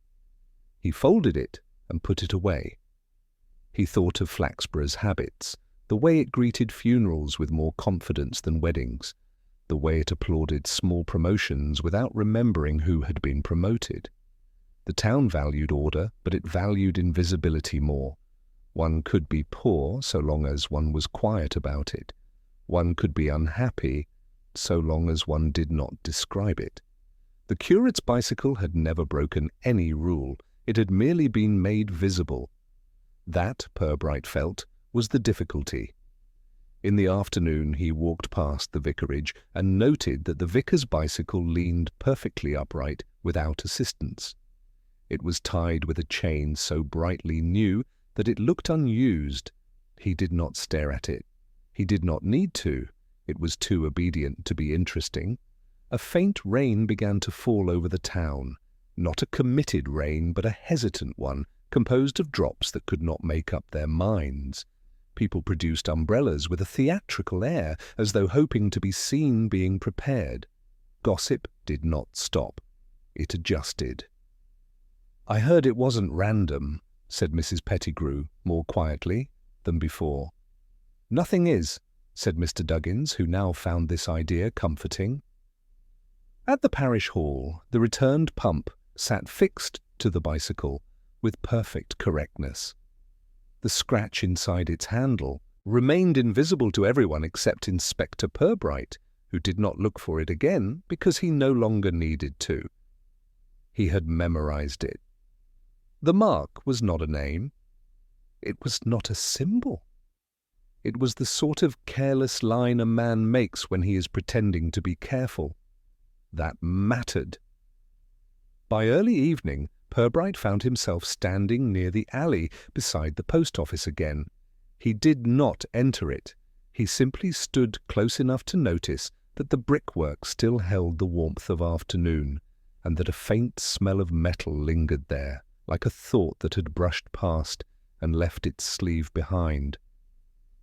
He folded it and put it away. He thought of Flaxborough's habits, the way it greeted funerals with more confidence than weddings, the way it applauded small promotions without remembering who had been promoted. The town valued order, but it valued invisibility more. One could be poor so long as one was quiet about it. One could be unhappy so long as one did not describe it. The curate's bicycle had never broken any rule. It had merely been made visible. That, Perbrite felt, was the difficulty. In the afternoon he walked past the vicarage and noted that the vicar's bicycle leaned perfectly upright without assistance. It was tied with a chain so brightly new that it looked unused. He did not stare at it. He did not need to. It was too obedient to be interesting. A faint rain began to fall over the town, not a committed rain, but a hesitant one, composed of drops that could not make up their minds. People produced umbrellas with a theatrical air, as though hoping to be seen being prepared. Gossip did not stop. It adjusted. "I heard it wasn't random," said Mrs. Pettigrew, more quietly than before. "Nothing is," said Mr. Duggins, who now found this idea comforting. At the parish hall, the returned pump sat fixed to the bicycle with perfect correctness. The scratch inside its handle remained invisible to everyone except Inspector Purbright, who did not look for it again because he no longer needed to. He had memorized it. The mark was not a name. It was not a symbol. It was the sort of careless line a man makes when he is pretending to be careful. That mattered. By early evening, Perbrite found himself standing near the alley beside the post office again. He did not enter it. He simply stood close enough to notice that the brickwork still held the warmth of afternoon, and that a faint smell of metal lingered there, like a thought that had brushed past and left its sleeve behind.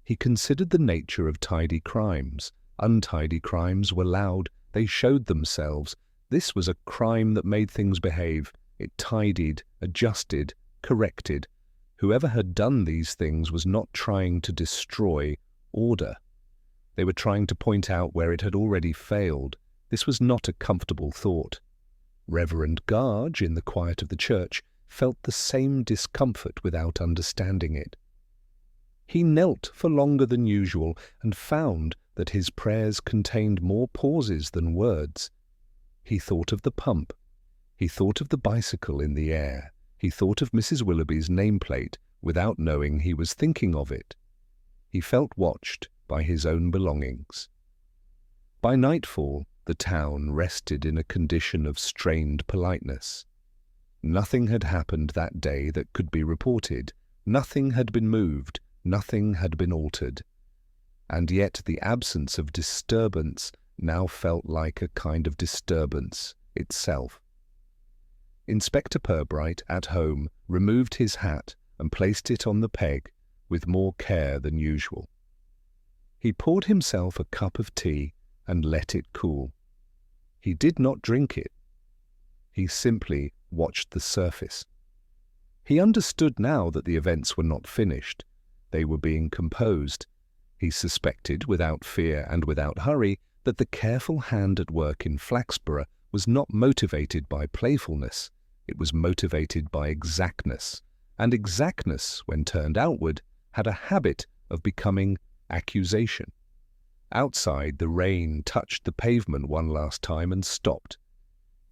He considered the nature of tidy crimes. Untidy crimes were loud, they showed themselves. This was a crime that made things behave. It tidied, adjusted, corrected. Whoever had done these things was not trying to destroy order. They were trying to point out where it had already failed. This was not a comfortable thought. Reverend Garge, in the quiet of the church, felt the same discomfort without understanding it. He knelt for longer than usual and found that his prayers contained more pauses than words. He thought of the pump. He thought of the bicycle in the air. He thought of Mrs. Willoughby's nameplate without knowing he was thinking of it. He felt watched by his own belongings. By nightfall, the town rested in a condition of strained politeness. Nothing had happened that day that could be reported. Nothing had been moved. Nothing had been altered. And yet the absence of disturbance now felt like a kind of disturbance itself. Inspector Purbright, at home, removed his hat and placed it on the peg with more care than usual. He poured himself a cup of tea and let it cool. He did not drink it. He simply watched the surface. He understood now that the events were not finished. They were being composed. He suspected, without fear and without hurry, that the careful hand at work in Flaxborough was not motivated by playfulness. It was motivated by exactness, and exactness, when turned outward, had a habit of becoming accusation. Outside, the rain touched the pavement one last time and stopped.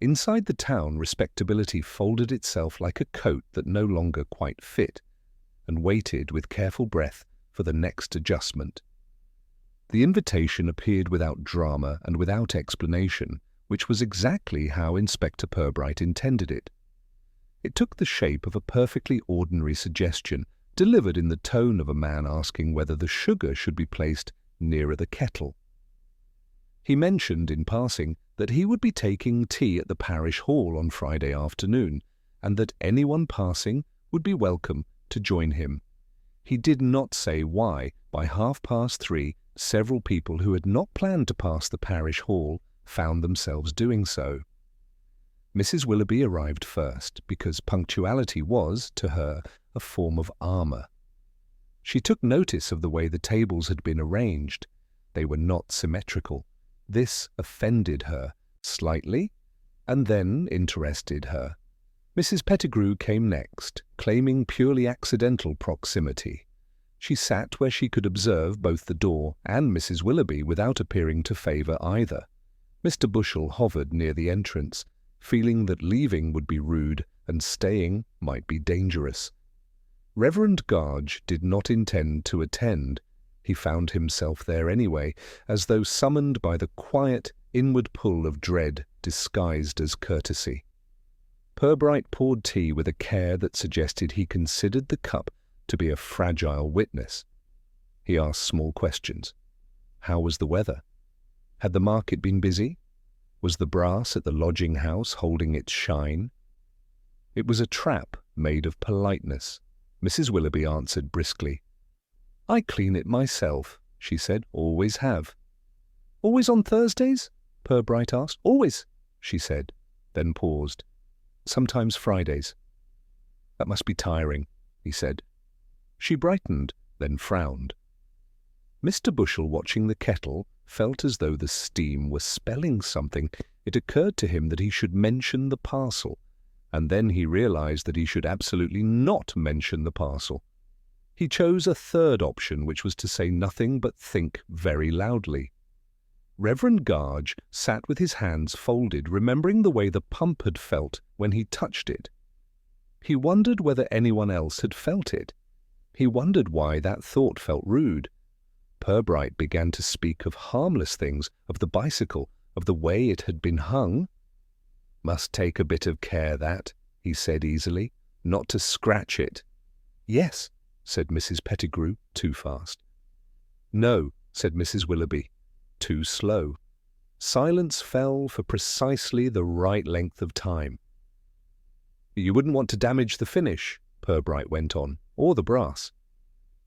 Inside the town, respectability folded itself like a coat that no longer quite fit, and waited with careful breath for the next adjustment. The invitation appeared without drama and without explanation, which was exactly how Inspector Purbright intended it. It took the shape of a perfectly ordinary suggestion, delivered in the tone of a man asking whether the sugar should be placed nearer the kettle. He mentioned, in passing, that he would be taking tea at the parish hall on Friday afternoon, and that anyone passing would be welcome to join him. He did not say why, by 3:30, several people who had not planned to pass the parish hall found themselves doing so. Mrs. Willoughby arrived first, because punctuality was, to her, a form of armour. She took notice of the way the tables had been arranged. They were not symmetrical. This offended her slightly, and then interested her. Mrs. Pettigrew came next, claiming purely accidental proximity. She sat where she could observe both the door and Mrs. Willoughby without appearing to favour either. Mr. Bushell hovered near the entrance, feeling that leaving would be rude and staying might be dangerous. Reverend Garge did not intend to attend. He found himself there anyway, as though summoned by the quiet, inward pull of dread disguised as courtesy. Perbrite poured tea with a care that suggested he considered the cup to be a fragile witness. He asked small questions. How was the weather? Had the market been busy? Was the brass at the lodging-house holding its shine? It was a trap made of politeness. Mrs. Willoughby answered briskly. "I clean it myself," she said. "Always have." "Always on Thursdays?" Perbrite asked. "Always," she said, then paused. "Sometimes Fridays." "That must be tiring," he said. She brightened, then frowned. Mr. Bushell, watching the kettle, felt as though the steam were spelling something. It occurred to him that he should mention the parcel, and then he realized that he should absolutely not mention the parcel. He chose a third option, which was to say nothing but think very loudly. Reverend Garge sat with his hands folded, remembering the way the pump had felt when he touched it. He wondered whether anyone else had felt it. He wondered why that thought felt rude. Perbrite began to speak of harmless things, of the bicycle, of the way it had been hung. "Must take a bit of care, that," he said easily, "not to scratch it." "Yes," said Mrs. Pettigrew, too fast. No, said Mrs. Willoughby, too slow. Silence fell for precisely the right length of time. You wouldn't want to damage the finish, Perbrite went on, or the brass.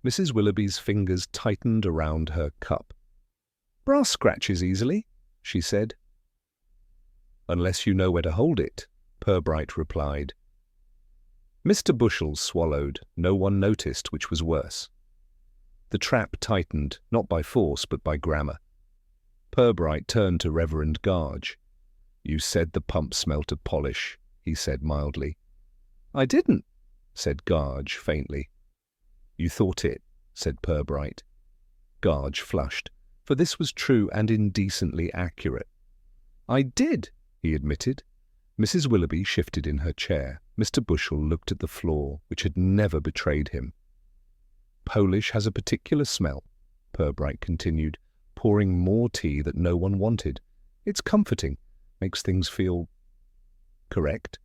Mrs. Willoughby's fingers tightened around her cup. Brass scratches easily, she said. Unless you know where to hold it, Perbrite replied. Mr. Bushell swallowed. No one noticed, which was worse. The trap tightened, not by force, but by grammar. Perbrite turned to Reverend Garge. You said the pump smelt of polish, he said mildly. I didn't, said Garge faintly. You thought it, said Perbrite. Garge flushed, for this was true and indecently accurate. I did, he admitted. Mrs. Willoughby shifted in her chair. Mr. Bushell looked at the floor, which had never betrayed him. Polish has a particular smell, Perbrite continued, pouring more tea that no one wanted. It's comforting, makes things feel correct.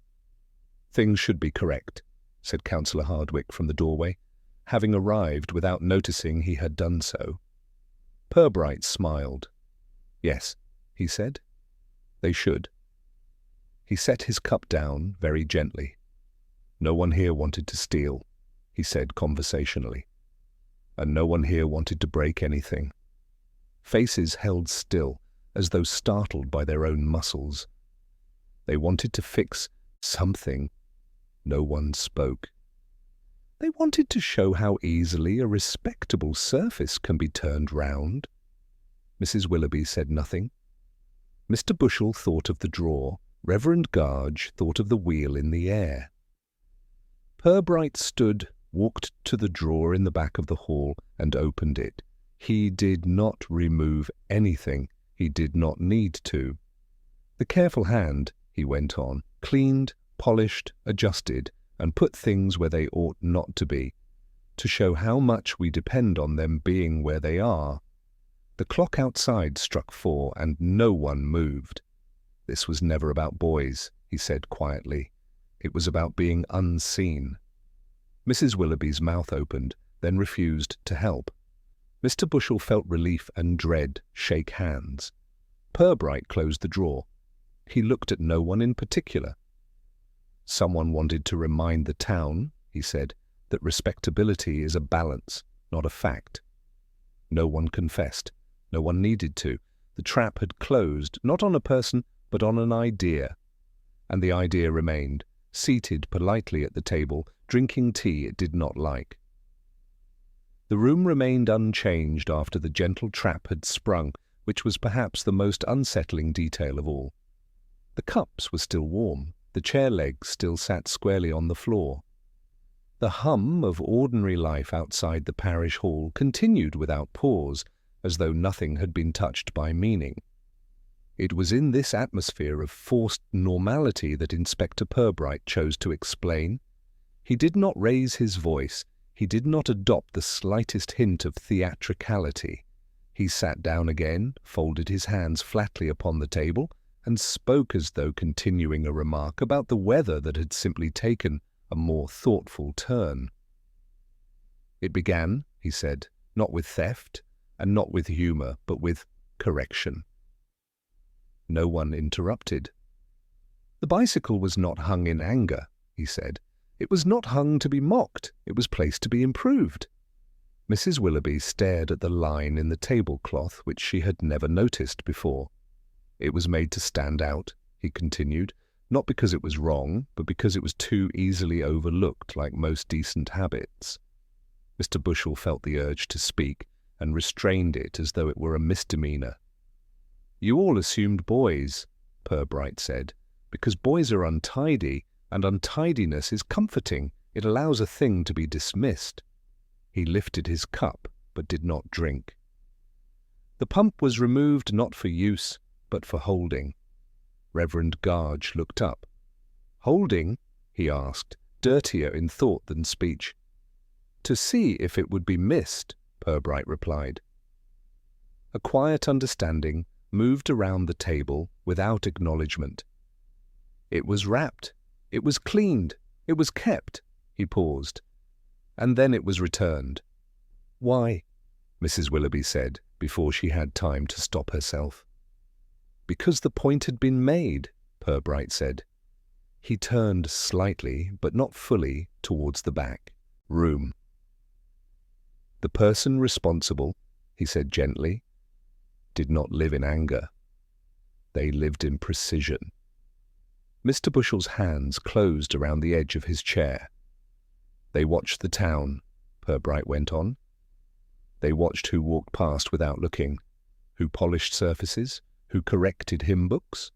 Things should be correct, said Councillor Hardwicke from the doorway, having arrived without noticing he had done so. Perbrite smiled. Yes, he said. They should. He set his cup down very gently. No one here wanted to steal, he said conversationally. And no one here wanted to break anything. Faces held still, as though startled by their own muscles. They wanted to fix something. No one spoke. They wanted to show how easily a respectable surface can be turned round. Mrs. Willoughby said nothing. Mr. Bushell thought of the drawer. Reverend Garge thought of the wheel in the air. Perbrite stood, walked to the drawer in the back of the hall, and opened it. He did not remove anything. He did not need to. The careful hand, he went on, cleaned, polished, adjusted, and put things where they ought not to be, to show how much we depend on them being where they are. The clock outside struck 4, and no one moved. This was never about boys, he said quietly. It was about being unseen. Mrs. Willoughby's mouth opened, then refused to help. Mr. Bushell felt relief and dread shake hands. Perbrite closed the drawer. He looked at no one in particular. Someone wanted to remind the town, he said, that respectability is a balance, not a fact. No one confessed. No one needed to. The trap had closed, not on a person, but on an idea. And the idea remained, seated politely at the table, drinking tea it did not like. The room remained unchanged after the gentle trap had sprung, which was perhaps the most unsettling detail of all. The cups were still warm. The chair legs still sat squarely on the floor. The hum of ordinary life outside the parish hall continued without pause, as though nothing had been touched by meaning. It was in this atmosphere of forced normality that Inspector Purbright chose to explain. He did not raise his voice. He did not adopt the slightest hint of theatricality. He sat down again, folded his hands flatly upon the table, and spoke as though continuing a remark about the weather that had simply taken a more thoughtful turn. It began, he said, not with theft, and not with humour, but with correction. No one interrupted. The bicycle was not hung in anger, he said. It was not hung to be mocked. It was placed to be improved. Mrs. Willoughby stared at the line in the tablecloth which she had never noticed before. It was made to stand out, he continued, not because it was wrong, but because it was too easily overlooked like most decent habits. Mr. Bushell felt the urge to speak, and restrained it as though it were a misdemeanour. You all assumed boys, Perbrite said, because boys are untidy, and untidiness is comforting. It allows a thing to be dismissed. He lifted his cup, but did not drink. The pump was removed not for use, but for holding. Reverend Garge looked up. Holding? He asked, dirtier in thought than speech. To see if it would be missed, Perbrite replied. A quiet understanding moved around the table without acknowledgement. It was wrapped. It was cleaned. It was kept. He paused. and then it was returned. "Why?" Mrs. Willoughby said, before she had time to stop herself. "Because the point had been made," Perbrite said. He turned slightly, but not fully, towards the back room. "The person responsible," he said gently, "did not live in anger. They lived in precision." Mr. Bushel's hands closed around the edge of his chair. "They watched the town," Perbrite went on. "They watched who walked past without looking, who polished surfaces, who corrected hymn books.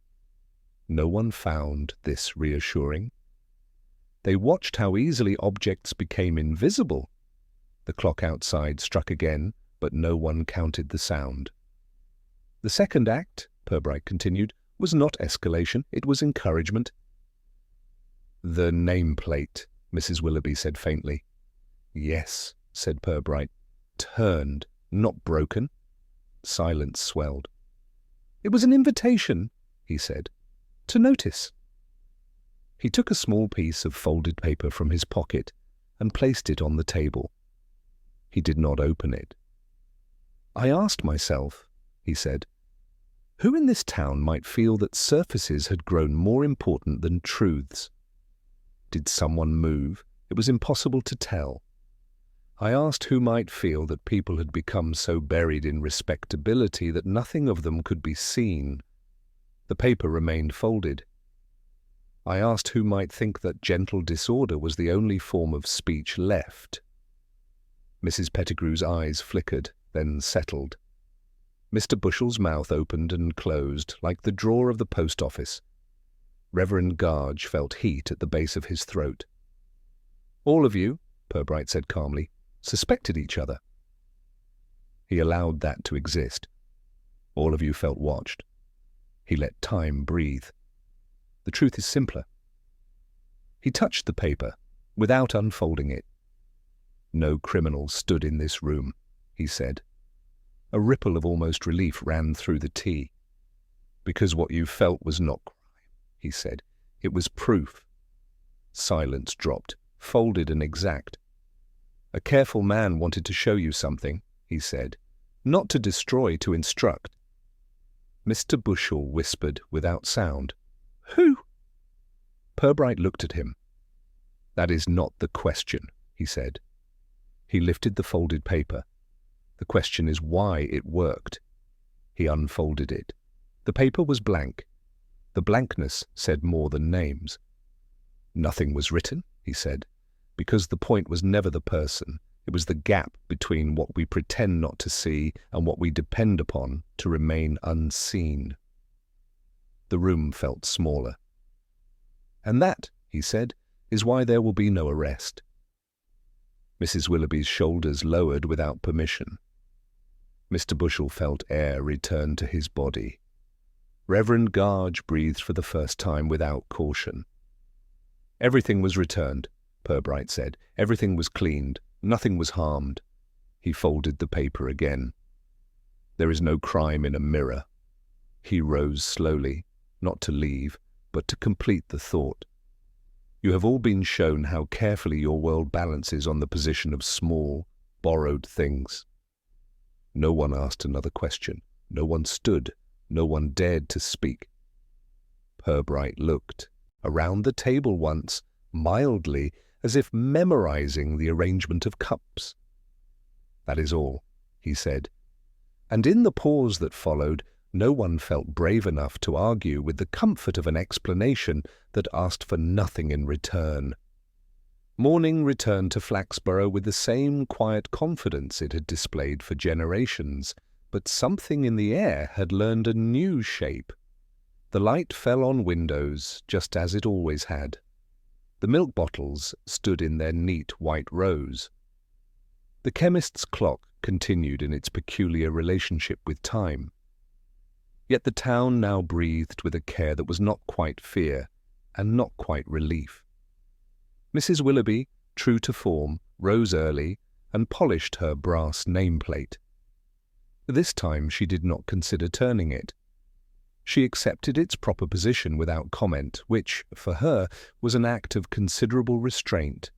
No one found this reassuring. They watched how easily objects became invisible. The clock outside struck again, but no one counted the sound. The second act," Perbrite continued, "was not escalation, it was encouragement." "The nameplate," Mrs. Willoughby said faintly. "Yes," said Perbrite. "Turned, not broken." Silence swelled. "It was an invitation," he said, "to notice." He took a small piece of folded paper from his pocket and placed it on the table. He did not open it. "I asked myself," he said, "who in this town might feel that surfaces had grown more important than truths? Did someone move? It was impossible to tell. I asked who might feel that people had become so buried in respectability that nothing of them could be seen. The paper remained folded. I asked who might think that gentle disorder was the only form of speech left." Mrs. Pettigrew's eyes flickered, then settled. Mr. Bushel's mouth opened and closed like the drawer of the post office. Reverend Garge felt heat at the base of his throat. "All of you," Perbrite said calmly, "suspected each other." He allowed that to exist. All of you felt watched. He let time breathe. The truth is simpler. He touched the paper, without unfolding it. "No criminal stood in this room," he said. A ripple of almost relief ran through the tea. "Because what you felt was not crime," he said. "It was proof." Silence dropped, folded and exact. "A careful man wanted to show you something," he said. "Not to destroy, to instruct." Mr. Bushel whispered without sound, "Who?" Perbrite looked at him. "That is not the question," he said. He lifted the folded paper. "The question is why it worked." He unfolded it. The paper was blank. The blankness said more than names. "Nothing was written," he said, "because the point was never the person. It was the gap between what we pretend not to see and what we depend upon to remain unseen." The room felt smaller. "And that," he said, "is why there will be no arrest." Mrs. Willoughby's shoulders lowered without permission. Mr. Bushel felt air return to his body. Reverend Garge breathed for the first time without caution. "Everything was returned," Perbrite said. "Everything was cleaned. Nothing was harmed." He folded the paper again. "There is no crime in a mirror." He rose slowly, not to leave, but to complete the thought. "You have all been shown how carefully your world balances on the position of small, borrowed things." No one asked another question. No one stood. No one dared to speak. Perbrite looked around the table once, mildly, as if memorizing the arrangement of cups. "That is all," he said. And in the pause that followed, no one felt brave enough to argue with the comfort of an explanation that asked for nothing in return. Morning returned to Flaxborough with the same quiet confidence it had displayed for generations, but something in the air had learned a new shape. The light fell on windows, just as it always had. The milk bottles stood in their neat white rows. The chemist's clock continued in its peculiar relationship with time. Yet the town now breathed with a care that was not quite fear, and not quite relief. Mrs. Willoughby, true to form, rose early and polished her brass nameplate. This time she did not consider turning it. She accepted its proper position without comment, which, for her, was an act of considerable restraint.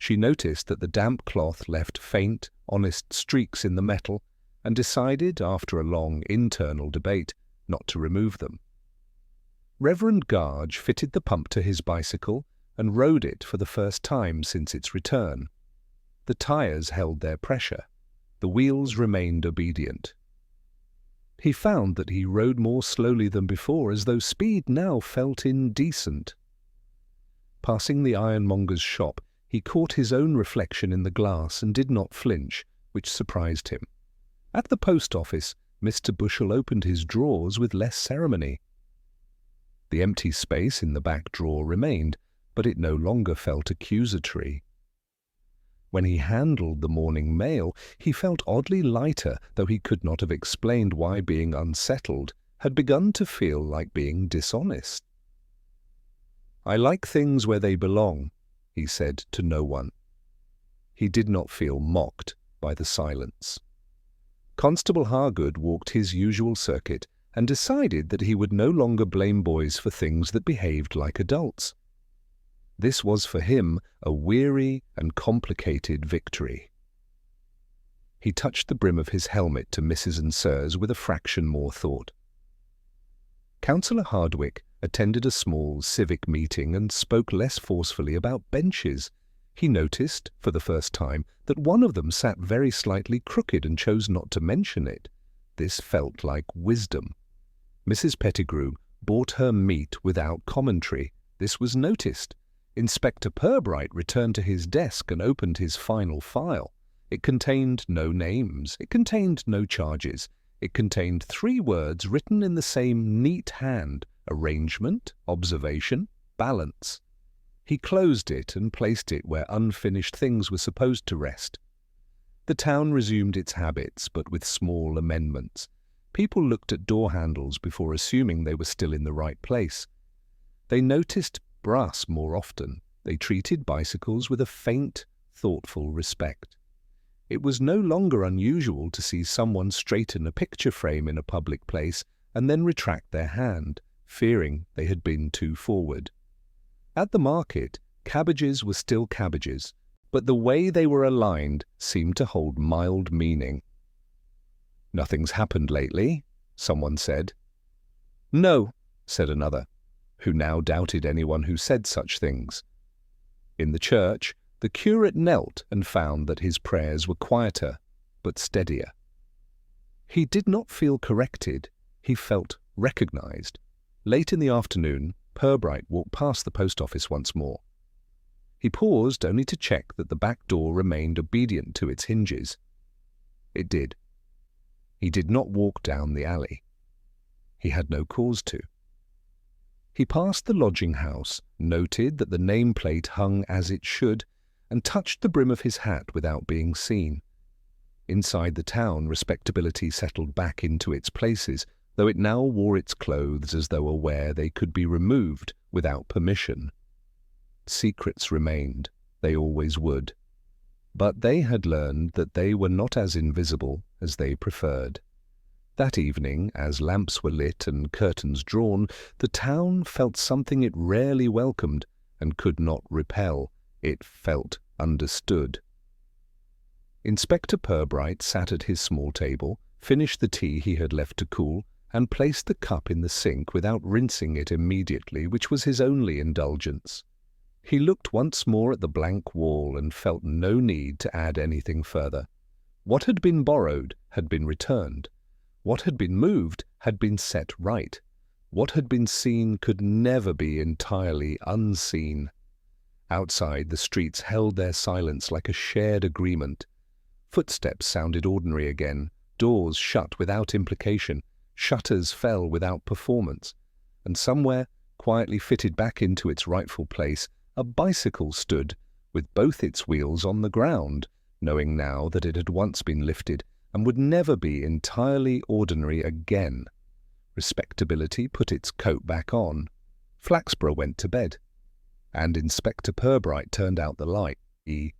She noticed that the damp cloth left faint, honest streaks in the metal and decided, after a long internal debate, not to remove them. Reverend Garge fitted the pump to his bicycle and rode it for the first time since its return. The tyres held their pressure. The wheels remained obedient. He found that he rode more slowly than before, as though speed now felt indecent. Passing the ironmonger's shop, he caught his own reflection in the glass and did not flinch, which surprised him. At the post office, Mr. Bushell opened his drawers with less ceremony. The empty space in the back drawer remained, but it no longer felt accusatory. When he handled the morning mail, he felt oddly lighter, though he could not have explained why being unsettled had begun to feel like being dishonest. "I like things where they belong," he said to no one. He did not feel mocked by the silence. Constable Hargood walked his usual circuit and decided that he would no longer blame boys for things that behaved like adults. This was for him a weary and complicated victory. He touched the brim of his helmet to Mrs. and Sirs with a fraction more thought. Councillor Hardwick attended a small civic meeting and spoke less forcefully about benches. He noticed, for the first time, that one of them sat very slightly crooked and chose not to mention it. This felt like wisdom. Mrs. Pettigrew bought her meat without commentary. This was noticed. Inspector Purbright returned to his desk and opened his final file. It contained no names. It contained no charges. It contained 3 words written in the same neat hand: arrangement, observation, balance. He closed it and placed it where unfinished things were supposed to rest. The town resumed its habits, but with small amendments. People looked at door handles before assuming they were still in the right place. They noticed brass more often. They treated bicycles with a faint, thoughtful respect. It was no longer unusual to see someone straighten a picture frame in a public place and then retract their hand, fearing they had been too forward. At the market, cabbages were still cabbages, but the way they were aligned seemed to hold mild meaning. "Nothing's happened lately," someone said. "No," said another, who now doubted anyone who said such things. In the church, the curate knelt and found that his prayers were quieter, but steadier. He did not feel corrected. He felt recognized. Late in the afternoon, Perbrite walked past the post office once more. He paused only to check that the back door remained obedient to its hinges. It did. He did not walk down the alley. He had no cause to. He passed the lodging house, noted that the nameplate hung as it should, and touched the brim of his hat without being seen. Inside the town, respectability settled back into its places, though it now wore its clothes as though aware they could be removed without permission. Secrets remained. They always would. But they had learned that they were not as invisible as they preferred. That evening, as lamps were lit and curtains drawn, the town felt something it rarely welcomed and could not repel. It felt understood. Inspector Purbright sat at his small table, finished the tea he had left to cool, and placed the cup in the sink without rinsing it immediately, which was his only indulgence. He looked once more at the blank wall and felt no need to add anything further. What had been borrowed had been returned. What had been moved had been set right. What had been seen could never be entirely unseen. Outside, the streets held their silence like a shared agreement. Footsteps sounded ordinary again, doors shut without implication, shutters fell without performance, and somewhere, quietly fitted back into its rightful place, a bicycle stood, with both its wheels on the ground, knowing now that it had once been lifted and would never be entirely ordinary again. Respectability put its coat back on. Flaxborough went to bed, and Inspector Purbright turned out the light. He